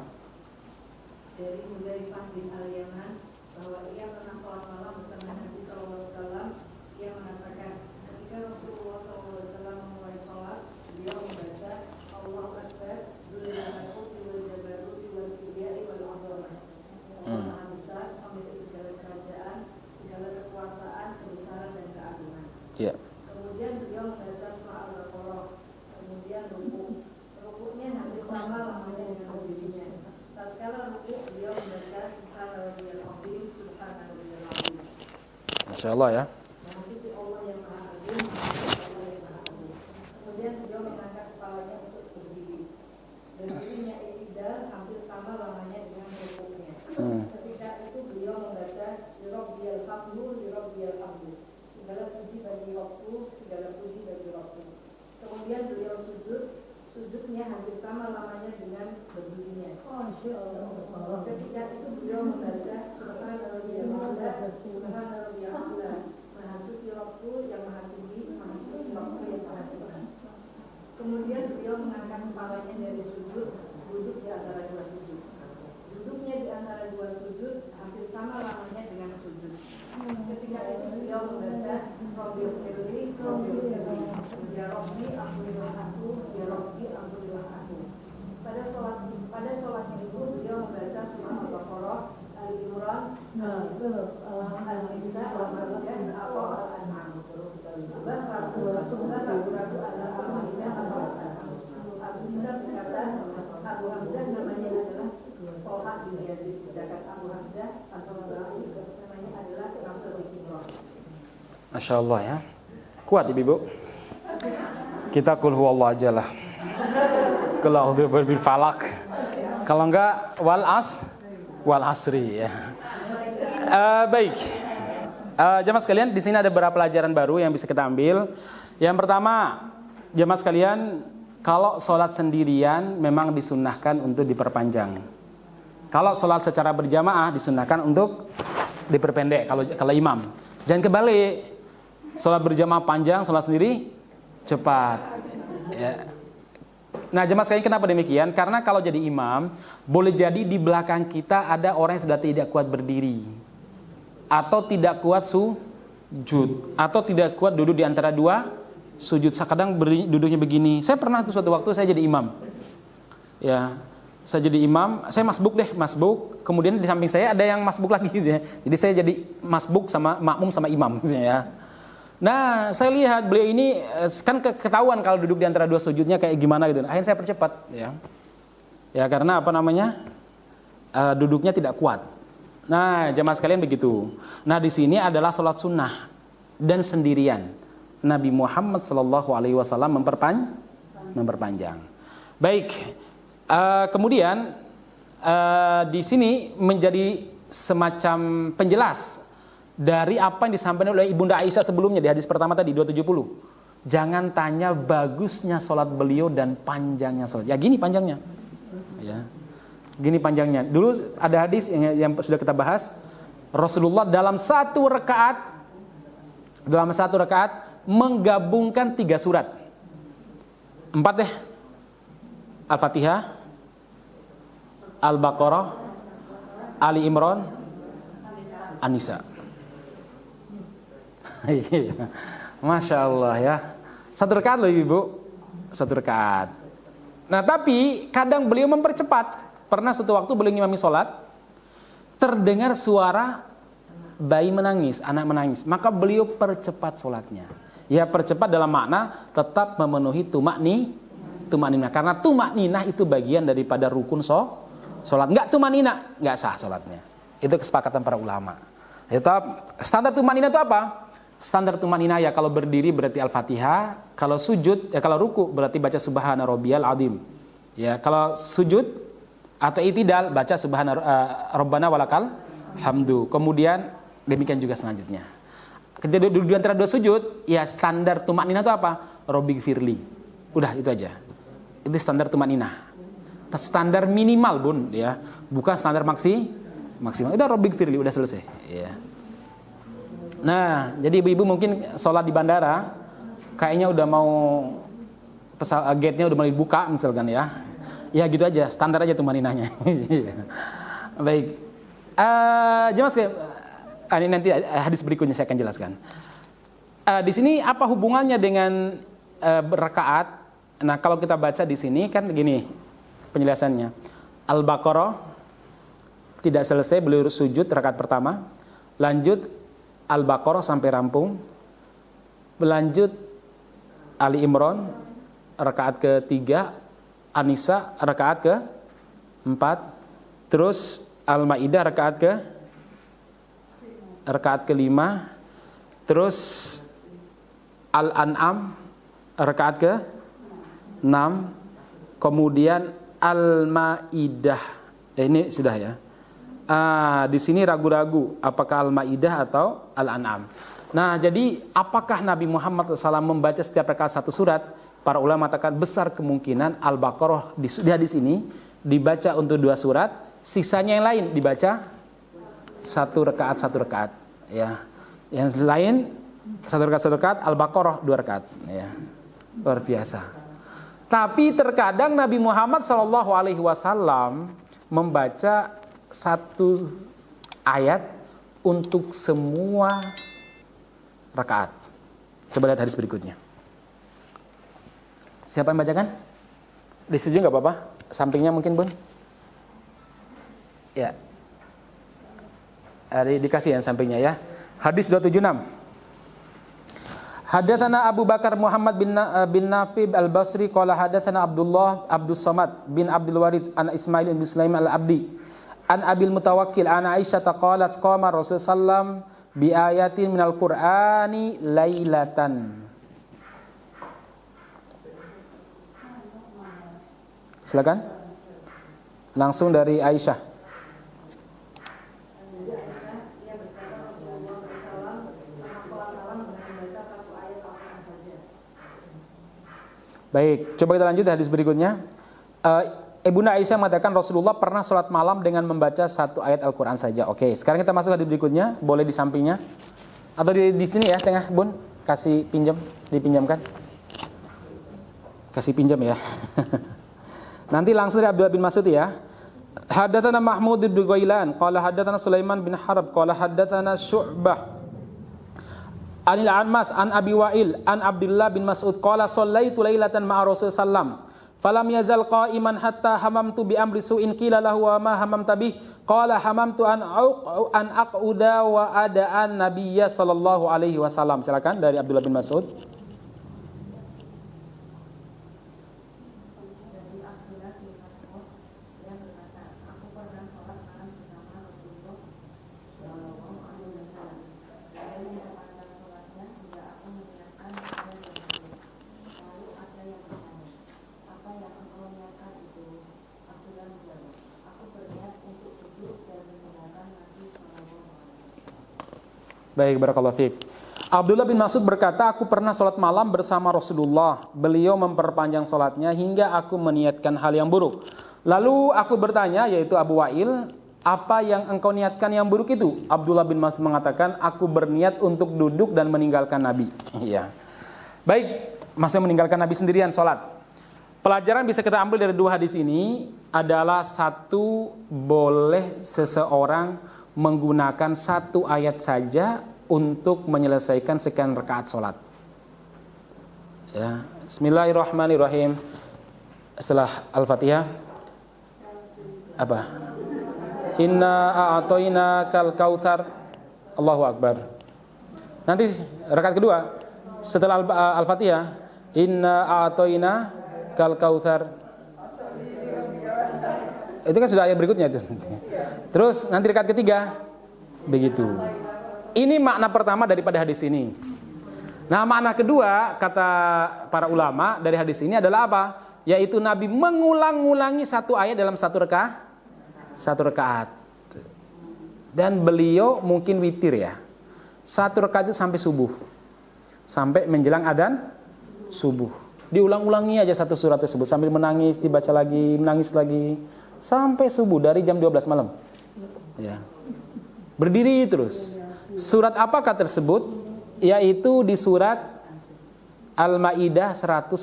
Dari Hudzaifah bin Al-Yaman bahwa ia pernah sholat malam bersama Nabi SAW. Ia mengatakan ketika Rasulullah SAW memulai sholat, beliau membaca Allahu Akbar dzul malakuti wal jabaruti wal kibriyai wal 'azamah. Allah Maha Besar, pemilik segala kerajaan, segala kekuasaan, kebesaran dan keagungan. Iya. Kemudian beliau membaca surah Al-Baqarah, kemudian rukuk. Rukuknya hampir sama lamanya dengan berdirinya. Tatkala rukuk beliau membaca subhanallahil azim, subhanallahil azim. Masyaallah ya. Maha suci Allah yang Maha Agung, Maha suci Allah yang Maha Agung. Kemudian beliau mengangkat kepalanya untuk berdiri. Berdirinya i'tidal hampir sama lamanya dengan rukuknya. Ketika itu beliau membaca Rabbiyal hamdu, Rabbiyal hamdu. Segala puji bagi Rabbku, segala puji bagi Rabbku. Kemudian beliau sujud. Sujudnya Ketika itu beliau membaca Subhanallah Maha Suci Rabbku yang Maha Tinggi, Maha Suci Rabbku yang Maha Tinggi. Kemudian beliau mengangkat kepalanya dari sujud, duduk di antara dua sujud. Duduknya di antara dua sujud hampir sama lamanya dengan sujud. Ketika itu beliau membaca Rabbil Firli, Rabbil Firli, Ya Rabbi ampunilah aku, Ya Rabbi ampunilah aku. Pada sholatnya itu beliau membaca surah Al-Baqarah, Ali Imran, Al-Nisa, Al-Maidah, atau Al-An'am. Bahkan ragu-ragu ada Al-Maidah atau Al-An'am. Abu Hamzah berkata, Abu Hamzah namanya adalah Tolha bin Yazid, sedangkan Abu Hamzah atau namanya adalah Nasr bin Imran. Masya Allah ya. Kuat ibu. Kita kul huwallah aja lah. Kalau udah berbil falak. Kalau enggak wal asri ya. Baik. Jamaah sekalian, di sini ada beberapa pelajaran baru yang bisa kita ambil. Yang pertama, jamaah sekalian, kalau sholat sendirian memang disunnahkan untuk diperpanjang. Kalau sholat secara berjamaah disunnahkan untuk diperpendek kalau imam. Jangan kebalik. Sholat berjamaah panjang, sholat sendiri cepat. Ya. Nah, jemaah sekalian, kenapa demikian? Karena kalau jadi imam, boleh jadi di belakang kita ada orang yang sudah tidak kuat berdiri, atau tidak kuat sujud, atau tidak kuat duduk di antara dua sujud. Kadang duduknya begini. Saya pernah tuh suatu waktu saya jadi imam. Ya, saya jadi imam, saya masbuk. Kemudian di samping saya ada yang masbuk lagi, ya. Jadi saya jadi masbuk sama makmum sama imam, ya. Nah, saya lihat beliau ini kan ketahuan kalau duduk di antara dua sujudnya kayak gimana gitu. Akhirnya saya percepat, ya. Ya karena duduknya tidak kuat. Nah, jemaah sekalian begitu. Nah, di sini adalah sholat sunnah dan sendirian. Nabi Muhammad SAW memperpanjang. Baik. Kemudian di sini menjadi semacam penjelas dari apa yang disampaikan oleh Ibunda Aisyah sebelumnya di hadis pertama tadi 270. Jangan tanya bagusnya sholat beliau dan panjangnya sholat. Ya gini panjangnya. Ya. Gini panjangnya. Dulu ada hadis yang sudah kita bahas. Rasulullah dalam satu rakaat menggabungkan 3 surat. 4 deh. Al-Fatihah, Al-Baqarah, Ali Imran, An-Nisa. Masya Allah ya. 1 rakaat loh ibu. 1 rakaat. Nah tapi kadang beliau mempercepat. Pernah suatu waktu beliau ngimami sholat, terdengar suara bayi menangis, anak menangis. Maka beliau percepat sholatnya. Ya percepat dalam makna tetap memenuhi tumakninah. Karena tumakninah itu bagian daripada rukun sholat. Enggak tumakninah, enggak sah sholatnya. Itu kesepakatan para ulama. Standar tumakninah itu apa? Standar tumakninah ya kalau berdiri berarti Al-Fatihah, kalau sujud ya kalau ruku berarti baca Subhana Rabbiyal Azim. Ya, kalau sujud atau itidal baca Subhana Rabbana walakal hamdu. Kemudian demikian juga selanjutnya. Ketika duduk di antara 2 sujud, ya standar tumakninah itu apa? Rabbighfirli. Udah itu aja. Itu standar tumakninah. Standar minimal bun ya, bukan standar maksimal. Udah Rabbighfirli udah selesai, ya. Nah, jadi ibu-ibu mungkin sholat di bandara, kayaknya udah mau gate-nya udah mulai buka misalkan ya. Ya gitu aja, standar aja tumaninahnya. Baik. Jemaah sekalian, ini nanti hadis berikutnya saya akan jelaskan. Di sini apa hubungannya dengan rakaat? Nah, kalau kita baca di sini kan begini penjelasannya. Al-Baqarah tidak selesai, beliau sujud rakaat pertama. Lanjut Al-Baqarah sampai rampung. Berlanjut Ali Imran rakaat ke-3, An-Nisa rakaat ke-4, terus Al-Maidah rakaat ke-5, terus Al-An'am rakaat ke-6, kemudian Al-Maidah. Ini sudah ya. Di sini ragu-ragu apakah Al-Maidah atau Al-An'am. Nah, jadi apakah Nabi Muhammad SAW membaca setiap rakaat 1 surat? Para ulama mengatakan besar kemungkinan Al-Baqarah di hadis ini dibaca untuk 2 surat, sisanya yang lain dibaca 1 rakaat ya. Yang lain 1 rakaat, Al-Baqarah 2 rakaat ya. Luar biasa. Tapi terkadang Nabi Muhammad SAW membaca 1 ayat untuk semua rakaat. Coba lihat hadis berikutnya. Siapa yang bacakan? Di situ nggak apa-apa? Sampingnya mungkin, Bun? Ya. Dikasih yang sampingnya ya. Hadis 276. Hadatsana Abu Bakar Muhammad bin Nafib Al-Basri qala hadatsana Abdus Samad bin Abdul Warid an Ismail bin Sulaim Al-Abdi an Abil Mutawakkil an Aisyah qalat qama Rasulullah sallam bi ayatin minal Qur'ani lailatan. Silakan. Langsung dari Aisyah. Baik, coba kita lanjut hadis berikutnya. Ibunda Aisyah mengatakan Rasulullah pernah sholat malam dengan membaca 1 ayat Al-Quran saja. Oke, sekarang kita masuk hadis berikutnya. Boleh di sampingnya atau di sini ya, tengah, Bun. Kasih pinjam, dipinjamkan. Kasih pinjam ya. Nanti langsung dari Abdullah bin Mas'ud ya. Haddatsana Mahmud bin Ghailan qala haddatsana Sulaiman bin Harb qala haddatsana Syu'bah Anil Anmas an Abi Wa'il an Abdullah bin Mas'ud qala shallaitu lailatan ma'a Rasulullah sallam falam yazal qa'iman hatta hamamtu bi amri su'in qila lahu wa ma hamamta bih qala hamamtu an aquda wa ada'an nabiyya sallallahu alaihi wasallam. Silakan dari Abdullah bin Mas'ud. Baik, barakallahu fiik. Abdullah bin Mas'ud berkata, aku pernah sholat malam bersama Rasulullah. Beliau memperpanjang sholatnya hingga aku meniatkan hal yang buruk. Lalu aku bertanya, yaitu Abu Wa'il, apa yang engkau niatkan yang buruk itu? Abdullah bin Mas'ud mengatakan, aku berniat untuk duduk dan meninggalkan Nabi. Iya. Baik, maksudnya meninggalkan Nabi sendirian sholat. Pelajaran bisa kita ambil dari 2 hadis ini adalah 1, boleh seseorang menggunakan 1 ayat saja untuk menyelesaikan sekian rakaat sholat. Ya, Bismillahirrahmanirrahim. Setelah Al-Fatihah apa? Inna a'atoina kal kautsar. Allahu Akbar. Nanti rakaat kedua setelah Al-Fatihah, Inna a'atoina kal kautsar. Itu kan sudah ayat berikutnya itu. Terus nanti rakaat ketiga begitu. Ini makna pertama daripada hadis ini. Nah, makna kedua kata para ulama dari hadis ini adalah apa? Yaitu Nabi mengulang-ulangi 1 ayat dalam 1 rakaat. Dan beliau mungkin witir ya. 1 rakaat itu sampai subuh. Sampai menjelang adzan subuh. Diulang-ulangi aja 1 surat tersebut sambil menangis, dibaca lagi, menangis lagi. Sampai subuh dari jam 12 malam. Ya. Berdiri terus. Surat apakah tersebut? Yaitu di surat Al-Maidah 118.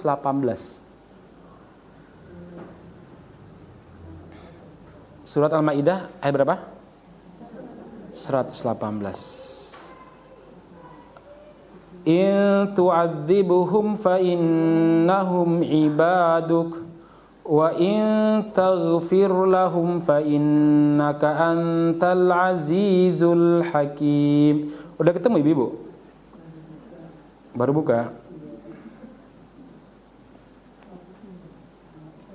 Surat Al-Maidah ayat berapa? 118. In tu'adzibuhum fa innahum ibaduk wa in taghfir lahum fa innaka antal azizul hakim. Udah ketemu Ibu? Baru buka?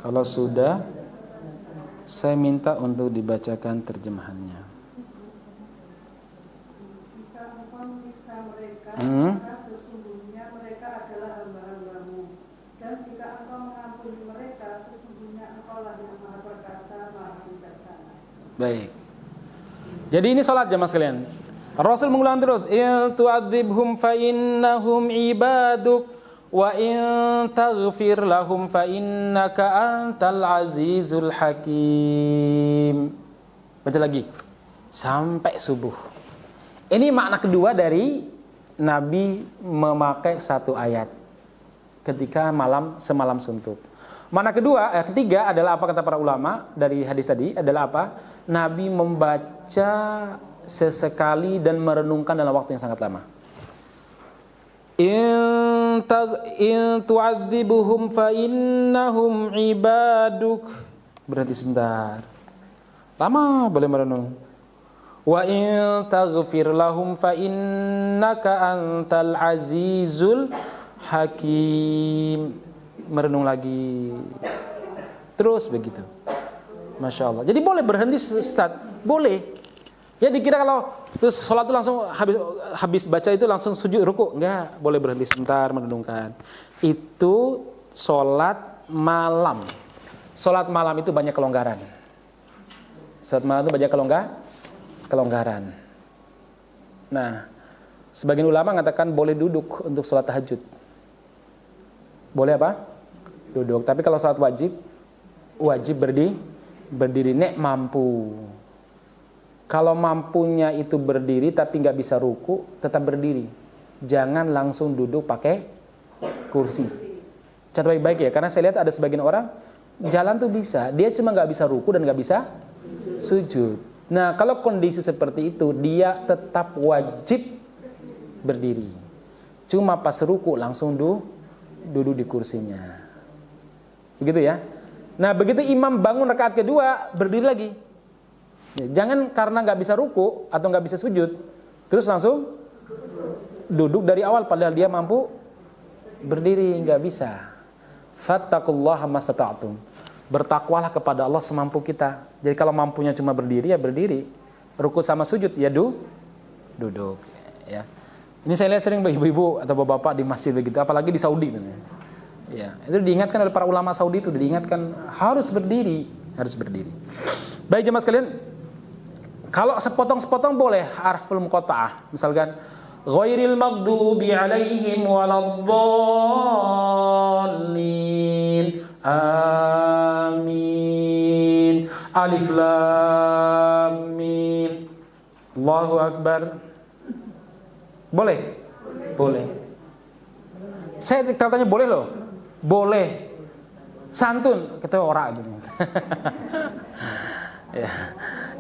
Kalau sudah, saya minta untuk dibacakan terjemahannya. Jika engkau menyiksa mereka, Hmm? maka sesungguhnya mereka adalah hamba-hambamu. Dan jika engkau mengampuni mereka, sesungguhnya engkaulah yang maha perkasa, maha bijaksana. Baik. Jadi ini salat jemaah sekalian. Rasul mengulang terus, "Il tu'adzibhum fa innahum ibaduk wa in taghfir lahum fa innaka antal azizul hakim. Baca lagi sampai subuh. Ini makna kedua dari Nabi memakai satu ayat ketika semalam suntuk. Makna ketiga adalah apa kata para ulama dari hadis tadi adalah apa? Nabi membaca sesekali dan merenungkan dalam waktu yang sangat lama. In tu'adzibuhum fa innahum ibaduk. Berhenti sebentar. Lama boleh merenung. Wa in taghfir lahum fa innaka antal azizul hakim. Merenung lagi. Terus begitu. Masya Allah. Jadi boleh berhenti Ustaz. Boleh. Ya dikira kalau terus sholat itu langsung habis baca itu langsung sujud ruku. Enggak. Boleh berhenti sebentar merenungkan. Itu sholat malam. Sholat malam itu banyak kelonggaran. Sholat malam itu banyak kelonggaran. Nah, sebagian ulama mengatakan boleh duduk untuk sholat tahajud. Boleh apa? Duduk. Tapi kalau sholat wajib berdiri nek mampu. Kalau mampunya itu berdiri tapi nggak bisa ruku, tetap berdiri. Jangan langsung duduk pakai kursi. Cara baik-baik ya, karena saya lihat ada sebagian orang jalan tuh bisa, dia cuma nggak bisa ruku dan nggak bisa sujud. Nah, kalau kondisi seperti itu, dia tetap wajib berdiri. Cuma pas ruku langsung duduk di kursinya. Begitu ya. Nah, begitu imam bangun rakaat kedua, berdiri lagi. Jangan karena nggak bisa ruku atau nggak bisa sujud, terus langsung duduk dari awal padahal dia mampu berdiri, nggak bisa. Fattaqullaha mastata'tum. Bertakwalah kepada Allah semampu kita. Jadi kalau mampunya cuma berdiri ya berdiri, ruku sama sujud ya duduk. Ya. Ini saya lihat sering ibu-ibu atau bapak-bapak di masjid begitu, apalagi di Saudi. Ya, itu diingatkan oleh para ulama Saudi itu diingatkan harus berdiri. Baik jemaah sekalian, kalau sepotong-sepotong boleh harful muqatta'ah. Misalkan ghairil maghdubi 'alaihim waladdallin. Amin. Alif lam mim. Allahu akbar. Boleh? Boleh. Saya katanya boleh loh. Boleh. Santun kita ora gitu. Ya.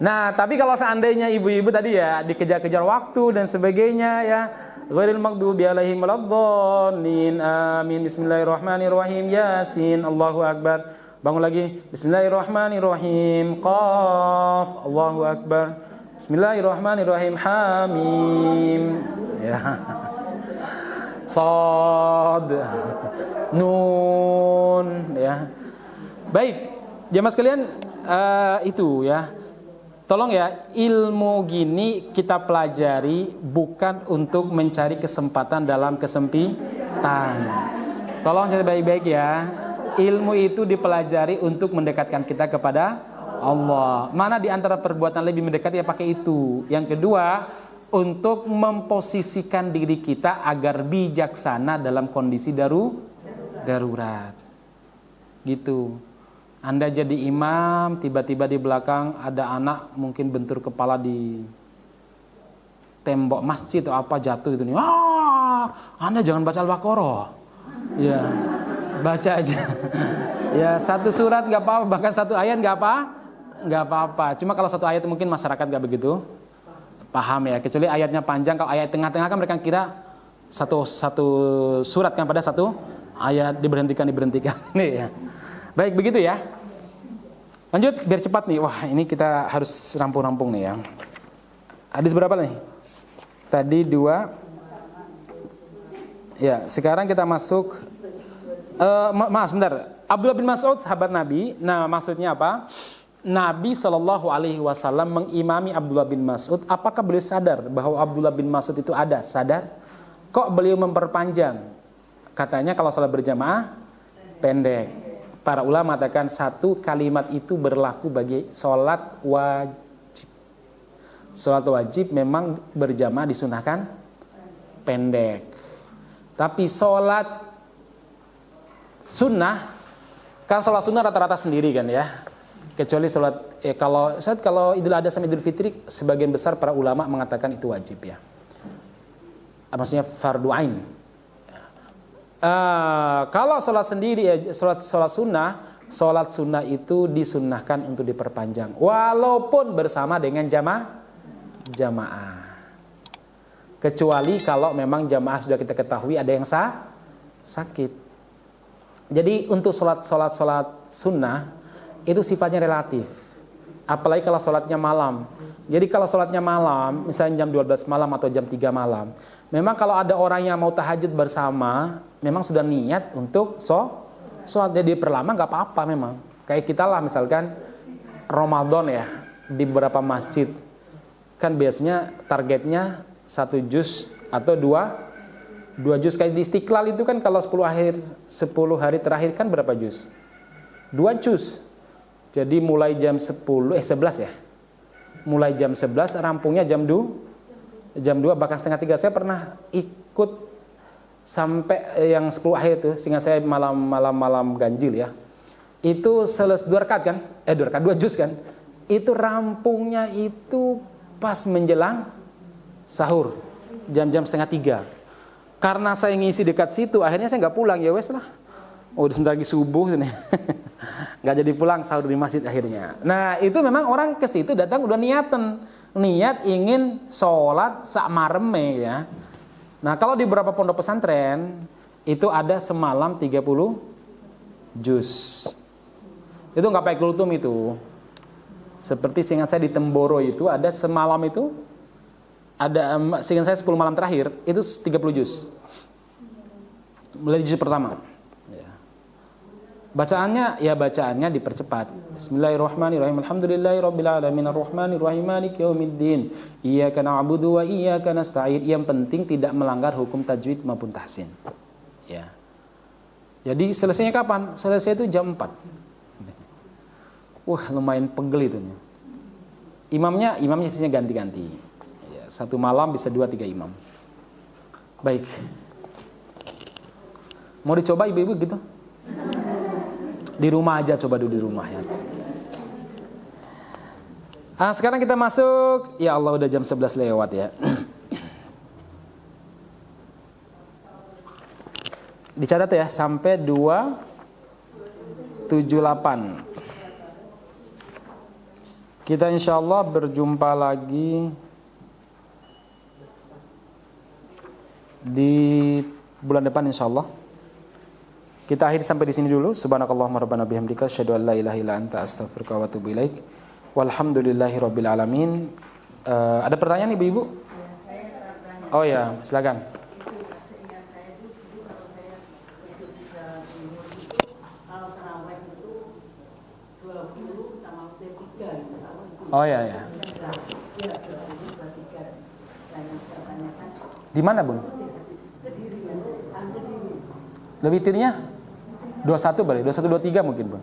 Nah, tapi kalau seandainya ibu-ibu tadi ya dikejar-kejar waktu dan sebagainya ya, ghairil maghdubi 'alaihim waladdallin. Amin. Bismillahirrahmanirrahim. Yasin. Allahu akbar. Bangun lagi. Bismillahirrahmanirrahim. Qaf. Allahu akbar. Bismillahirrahmanirrahim. Hamim. Ya. Shad. Nun ya. Baik, jemaah sekalian, itu ya. Tolong ya, ilmu gini kita pelajari bukan untuk mencari kesempatan dalam kesempitan. Tolong jadi baik-baik ya. Ilmu itu dipelajari untuk mendekatkan kita kepada Allah. Mana di antara perbuatan lebih mendekat ya pakai itu. Yang kedua, untuk memposisikan diri kita agar bijaksana dalam kondisi darurat. Gitu. Anda jadi imam, tiba-tiba di belakang ada anak mungkin bentur kepala di tembok masjid atau apa jatuh gitu nih. Anda jangan baca Al-Baqarah. Ya. Baca aja. Ya, satu surat enggak apa-apa, bahkan satu ayat enggak apa-apa. Cuma kalau satu ayat mungkin masyarakat enggak begitu paham ya, kecuali ayatnya panjang. Kalau ayat tengah-tengah kan mereka kira satu surat kan pada satu ayat diberhentikan nih ya. Baik begitu ya. Lanjut biar cepat nih. Wah, ini kita harus rampung-rampung nih ya. Hadis berapa nih? Tadi 2. Ya, sekarang kita masuk maaf sebentar. Abdullah bin Mas'ud sahabat Nabi. Nah, maksudnya apa? Nabi SAW mengimami Abdullah bin Mas'ud. Apakah beliau sadar bahwa Abdullah bin Mas'ud itu ada? Sadar? Kok beliau memperpanjang? Katanya kalau salat berjamaah pendek. Para ulama mengatakan satu kalimat itu berlaku bagi salat wajib. Salat wajib memang berjamaah disunahkan pendek. Tapi salat sunnah, kan sholat sunnah rata-rata sendiri kan ya. Kecuali sholat, kalau Idul Adha sama Idul Fitri, sebagian besar para ulama mengatakan itu wajib ya. Maksudnya fardu ain. Kalau sholat sendiri, sholat sunnah itu disunnahkan untuk diperpanjang, walaupun bersama dengan jamaah. Kecuali kalau memang jamaah sudah kita ketahui ada yang sakit. Jadi untuk sholat sunnah itu sifatnya relatif. Apalagi kalau sholatnya malam. Jadi kalau sholatnya malam, misalnya jam 12 malam atau jam 3 malam, memang kalau ada orang yang mau tahajud bersama, memang sudah niat untuk sholatnya diperlama nggak apa-apa memang. Kayak kita lah misalkan Ramadan ya, di beberapa masjid kan biasanya targetnya 1 juz atau 2 juz. Kayak di Istiqlal itu kan kalau 10 hari terakhir kan berapa juz? 2 juz. Jadi mulai jam 11 ya. Mulai jam 11 rampungnya jam 2 bahkan setengah 3. Saya pernah ikut sampai yang 10 akhir itu, sehingga saya malam ganjil ya. Itu selesai 2 rakaat kan? 2 juz kan? Itu rampungnya itu pas menjelang sahur, jam-jam setengah 3. Karena saya ngisi dekat situ, akhirnya saya nggak pulang, ya wes lah. Oh, udah sebentar lagi subuh sini. Nggak jadi pulang sahur di masjid akhirnya. Nah, itu memang orang ke situ datang udah niat ingin sholat sak mareme ya. Nah, kalau di beberapa pondok pesantren itu ada semalam 30 juz. Itu nggak pakai kultum itu. Seperti seingat saya di Temboro itu ada semalam itu, ada seingat saya 10 malam terakhir itu 30 juz. Mulai juz pertama. Ya. Bacaannya dipercepat. Bismillahirrahmanirrahim. Alhamdulillahirabbil alamin arrahmanirrahim maliki yaumiddin. Iyyaka na'budu wa iyyaka nasta'in. Yang penting tidak melanggar hukum tajwid maupun tahsin. Ya. Jadi selesainya kapan? Selesai itu jam 4. Wah, lumayan pegel itu. Imamnya biasanya ganti-ganti. Ya, 1 malam bisa 2-3 imam. Baik. Mau dicoba ibu-ibu gitu? Di rumah aja, coba dulu di rumah ya. Sekarang kita masuk. Ya Allah, udah jam 11 lewat ya. Dicatat ya, sampai 278. Kita insya Allah berjumpa lagi di bulan depan insya Allah. Kita akhiri sampai di sini dulu. Subhanakallahumma rabbana bihamdika asyhadu an la ilaha illa anta astaghfiruka wa atubu ilaik. Walhamdulillahirabbil alamin. Ada pertanyaan Ibu-ibu? Oh ya, silakan. Oh ya. Di mana, Bung? Lebih tirnya 21 berarti, 21 23 mungkin, Bung.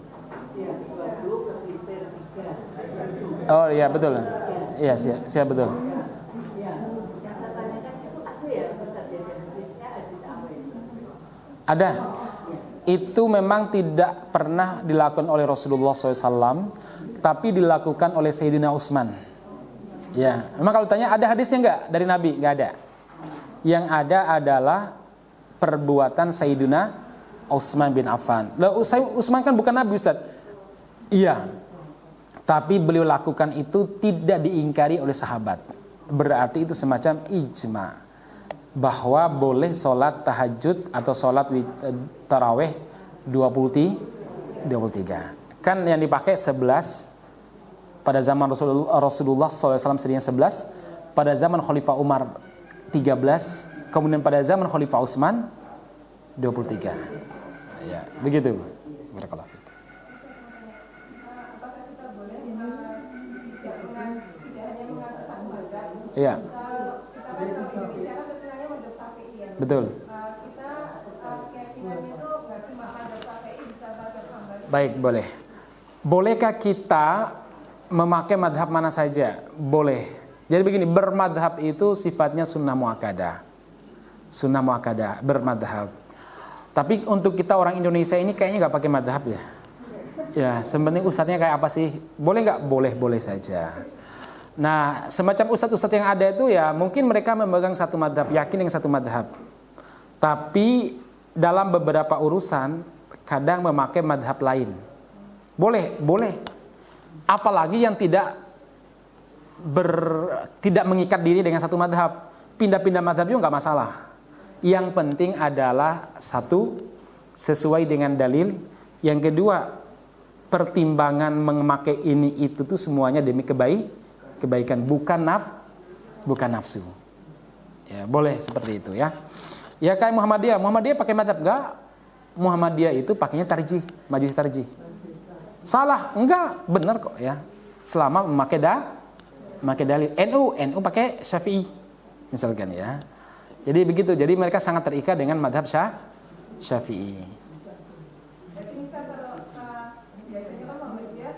Oh iya, betul. Iya, siap betul. Ada. Itu memang tidak pernah dilakukan oleh Rasulullah SAW, tapi dilakukan oleh Sayyidina Utsman. Ya, memang kalau tanya ada hadisnya enggak dari Nabi? Enggak ada. Yang ada adalah perbuatan Sayyidina Utsman bin Affan. Lah Utsman kan bukan Nabi, Ustaz. Iya. Tapi beliau lakukan itu tidak diingkari oleh sahabat. Berarti itu semacam ijma bahwa boleh sholat tahajud atau sholat taraweh 23. Kan yang dipakai 11 pada zaman Rasulullah SAW sedianya 11, pada zaman Khalifah Umar 13, kemudian pada zaman Khalifah Utsman 23. Ya, begitu. Barakallahu. Apakah kita boleh tidak hanya mengataskan badan? Iya. Kita kan kalau Indonesia kan terkenalnya madzhab Syafi'i ya. Betul. Kita keyakinannya itu nggak cuma madzhab Syafi'i, bisa madzhab Hambali. Baik, boleh. Bolehkah kita memakai madhab mana saja? Boleh. Jadi begini, bermadhab itu sifatnya sunnah muakkadah. Sunnah muakkadah, bermadhab. Tapi untuk kita orang Indonesia ini kayaknya nggak pakai madhab ya. Ya, sebenarnya ustadznya kayak apa sih? Boleh nggak? Boleh saja. Nah, semacam ustadz-ustadz yang ada itu ya mungkin mereka memegang satu madhab, yakin dengan satu madhab. Tapi dalam beberapa urusan kadang memakai madhab lain. Boleh. Apalagi yang tidak mengikat diri dengan satu madhab. Pindah-pindah madhab juga nggak masalah. Yang penting adalah satu, sesuai dengan dalil. Yang kedua, pertimbangan memakai ini itu tuh semuanya demi kebaikan, bukan nafsu. Ya, boleh seperti itu ya. Ya kayak Muhammadiyah pakai madhab enggak? Muhammadiyah itu pakainya tarjih, majelis tarjih. Salah? Enggak, benar kok ya. Selama memakai dalil. NU pakai Syafi'i misalkan ya. Jadi begitu. Jadi mereka sangat terikat dengan madhab Syafi'i. Jadi misal kalau biasanya kan Muhammadiyah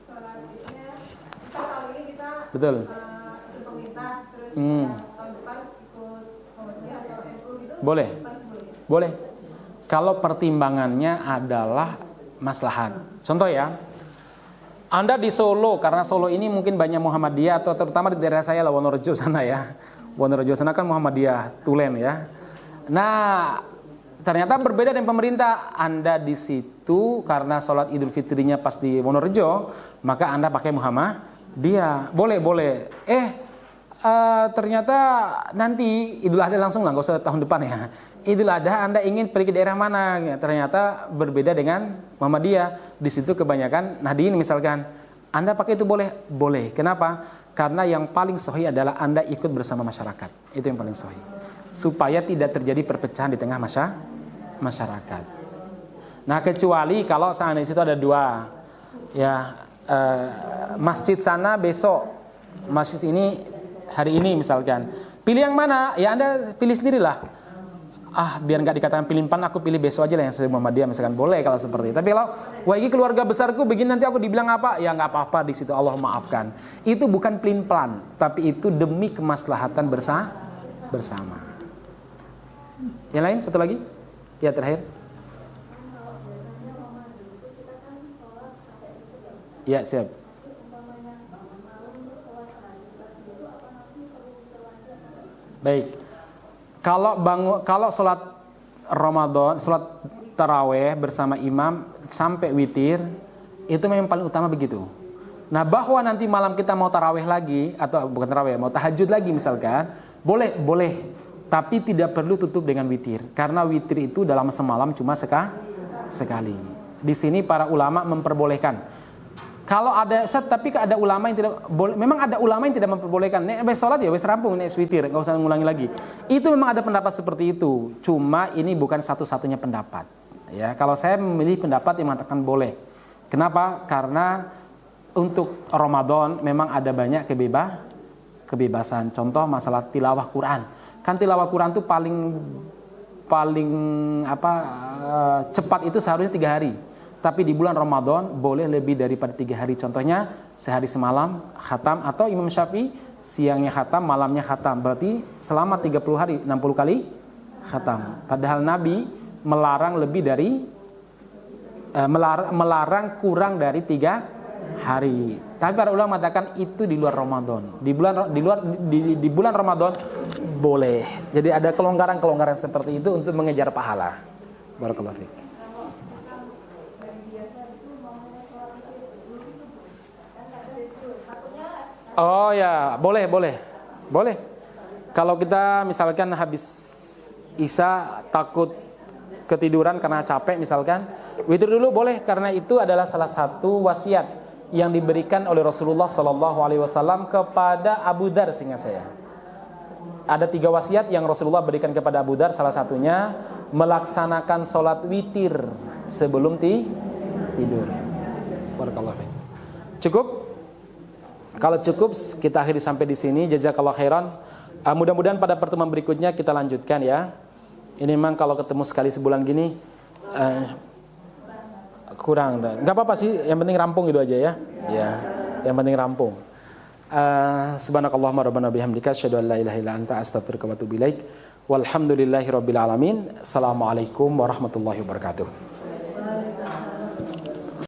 sholat idnya, kita tahun ini kita Betul. ikut pemerintah, terus tahun depan ikut Muhammadiyah atau NU gitu. Boleh. Masih boleh. Boleh. Kalau pertimbangannya adalah maslahat. Contoh ya. Anda di Solo, karena Solo ini mungkin banyak Muhammadiyah, atau terutama di daerah saya lah, Wonorejo sana ya. Wonorejo sana kan Muhammadiyah, Tulen ya. Nah, ternyata berbeda dengan pemerintah. Anda di situ karena sholat Idul Fitrinya pas di Wonorejo, maka Anda pakai Muhammadiyah. Boleh. Ternyata nanti Idul Adha langsung lah, nggak usah tahun depan ya. Idul Adha Anda ingin pergi ke daerah mana? Ternyata berbeda dengan Muhammadiyah. Di situ kebanyakan Nahdien misalkan. Anda pakai itu boleh. Kenapa? Karena yang paling sahih adalah Anda ikut bersama masyarakat. Itu yang paling sahih. Supaya tidak terjadi perpecahan di tengah masyarakat. Nah, kecuali kalau seandainya situ ada dua. Ya, masjid sana besok, masjid ini hari ini misalkan. Pilih yang mana? Ya Anda pilih sendirilah. Biar nggak dikatakan pilih pan, aku pilih besok aja lah yang sesuai Muhammadiyah misalkan, boleh kalau seperti itu. Tapi kalau wah ini keluarga besarku begini, nanti aku dibilang apa? Ya nggak apa-apa, di situ Allah maafkan. Itu bukan pelin plan, tapi itu demi kemaslahatan bersama. Yang lain satu lagi? Ya terakhir. Ya siap. Baik. Kalau sholat Ramadan, sholat taraweh bersama imam sampai witir, itu memang paling utama begitu. Nah, bahwa nanti malam kita mau taraweh lagi, atau bukan taraweh, mau tahajud lagi misalkan, boleh. Tapi tidak perlu tutup dengan witir, karena witir itu dalam semalam cuma sekali. Di sini para ulama memperbolehkan. Kalau ada tapi ada ulama yang tidak boleh, memang ada ulama yang tidak memperbolehkan. Nek sholat ya wes rampung, nek witir, enggak usah ngulangi lagi. Itu memang ada pendapat seperti itu. Cuma ini bukan satu-satunya pendapat. Ya, kalau saya memilih pendapat yang mengatakan boleh. Kenapa? Karena untuk Ramadan memang ada banyak kebebasan. Contoh masalah tilawah Quran. Kan tilawah Quran itu paling cepat itu seharusnya 3 hari. Tapi di bulan Ramadan boleh lebih daripada 3 hari. Contohnya sehari semalam khatam, atau Imam Syafi'i siangnya khatam, malamnya khatam. Berarti selama 30 hari 60 kali khatam. Padahal Nabi melarang lebih dari melarang kurang dari 3 hari. Tapi para ulama mengatakan itu di luar Ramadan. Di bulan Ramadan boleh. Jadi ada kelonggaran seperti itu untuk mengejar pahala. Barakallahu fiik. Oh ya, boleh. Kalau kita misalkan habis Isya takut ketiduran karena capek misalkan, witir dulu boleh, karena itu adalah salah satu wasiat yang diberikan oleh Rasulullah SAW kepada Abu Dar, seingat saya. Ada 3 wasiat yang Rasulullah berikan kepada Abu Dar, salah satunya melaksanakan sholat witir sebelum tidur. Barakallahu fiik. Cukup? Kalau cukup kita akhiri sampai di sini. Jazakallahu khairan. Mudah-mudahan pada pertemuan berikutnya kita lanjutkan ya. Ini memang kalau ketemu sekali sebulan gini kurang. Enggak apa-apa sih, yang penting rampung gitu aja ya. Ya, yang penting rampung. Subhanakallahumma rabbana bihamdika asyhadu an la ilaha illa anta astaghfiruka wa atubu ilaik. Walhamdulillahirabbil alamin. Assalamualaikum warahmatullahi wabarakatuh.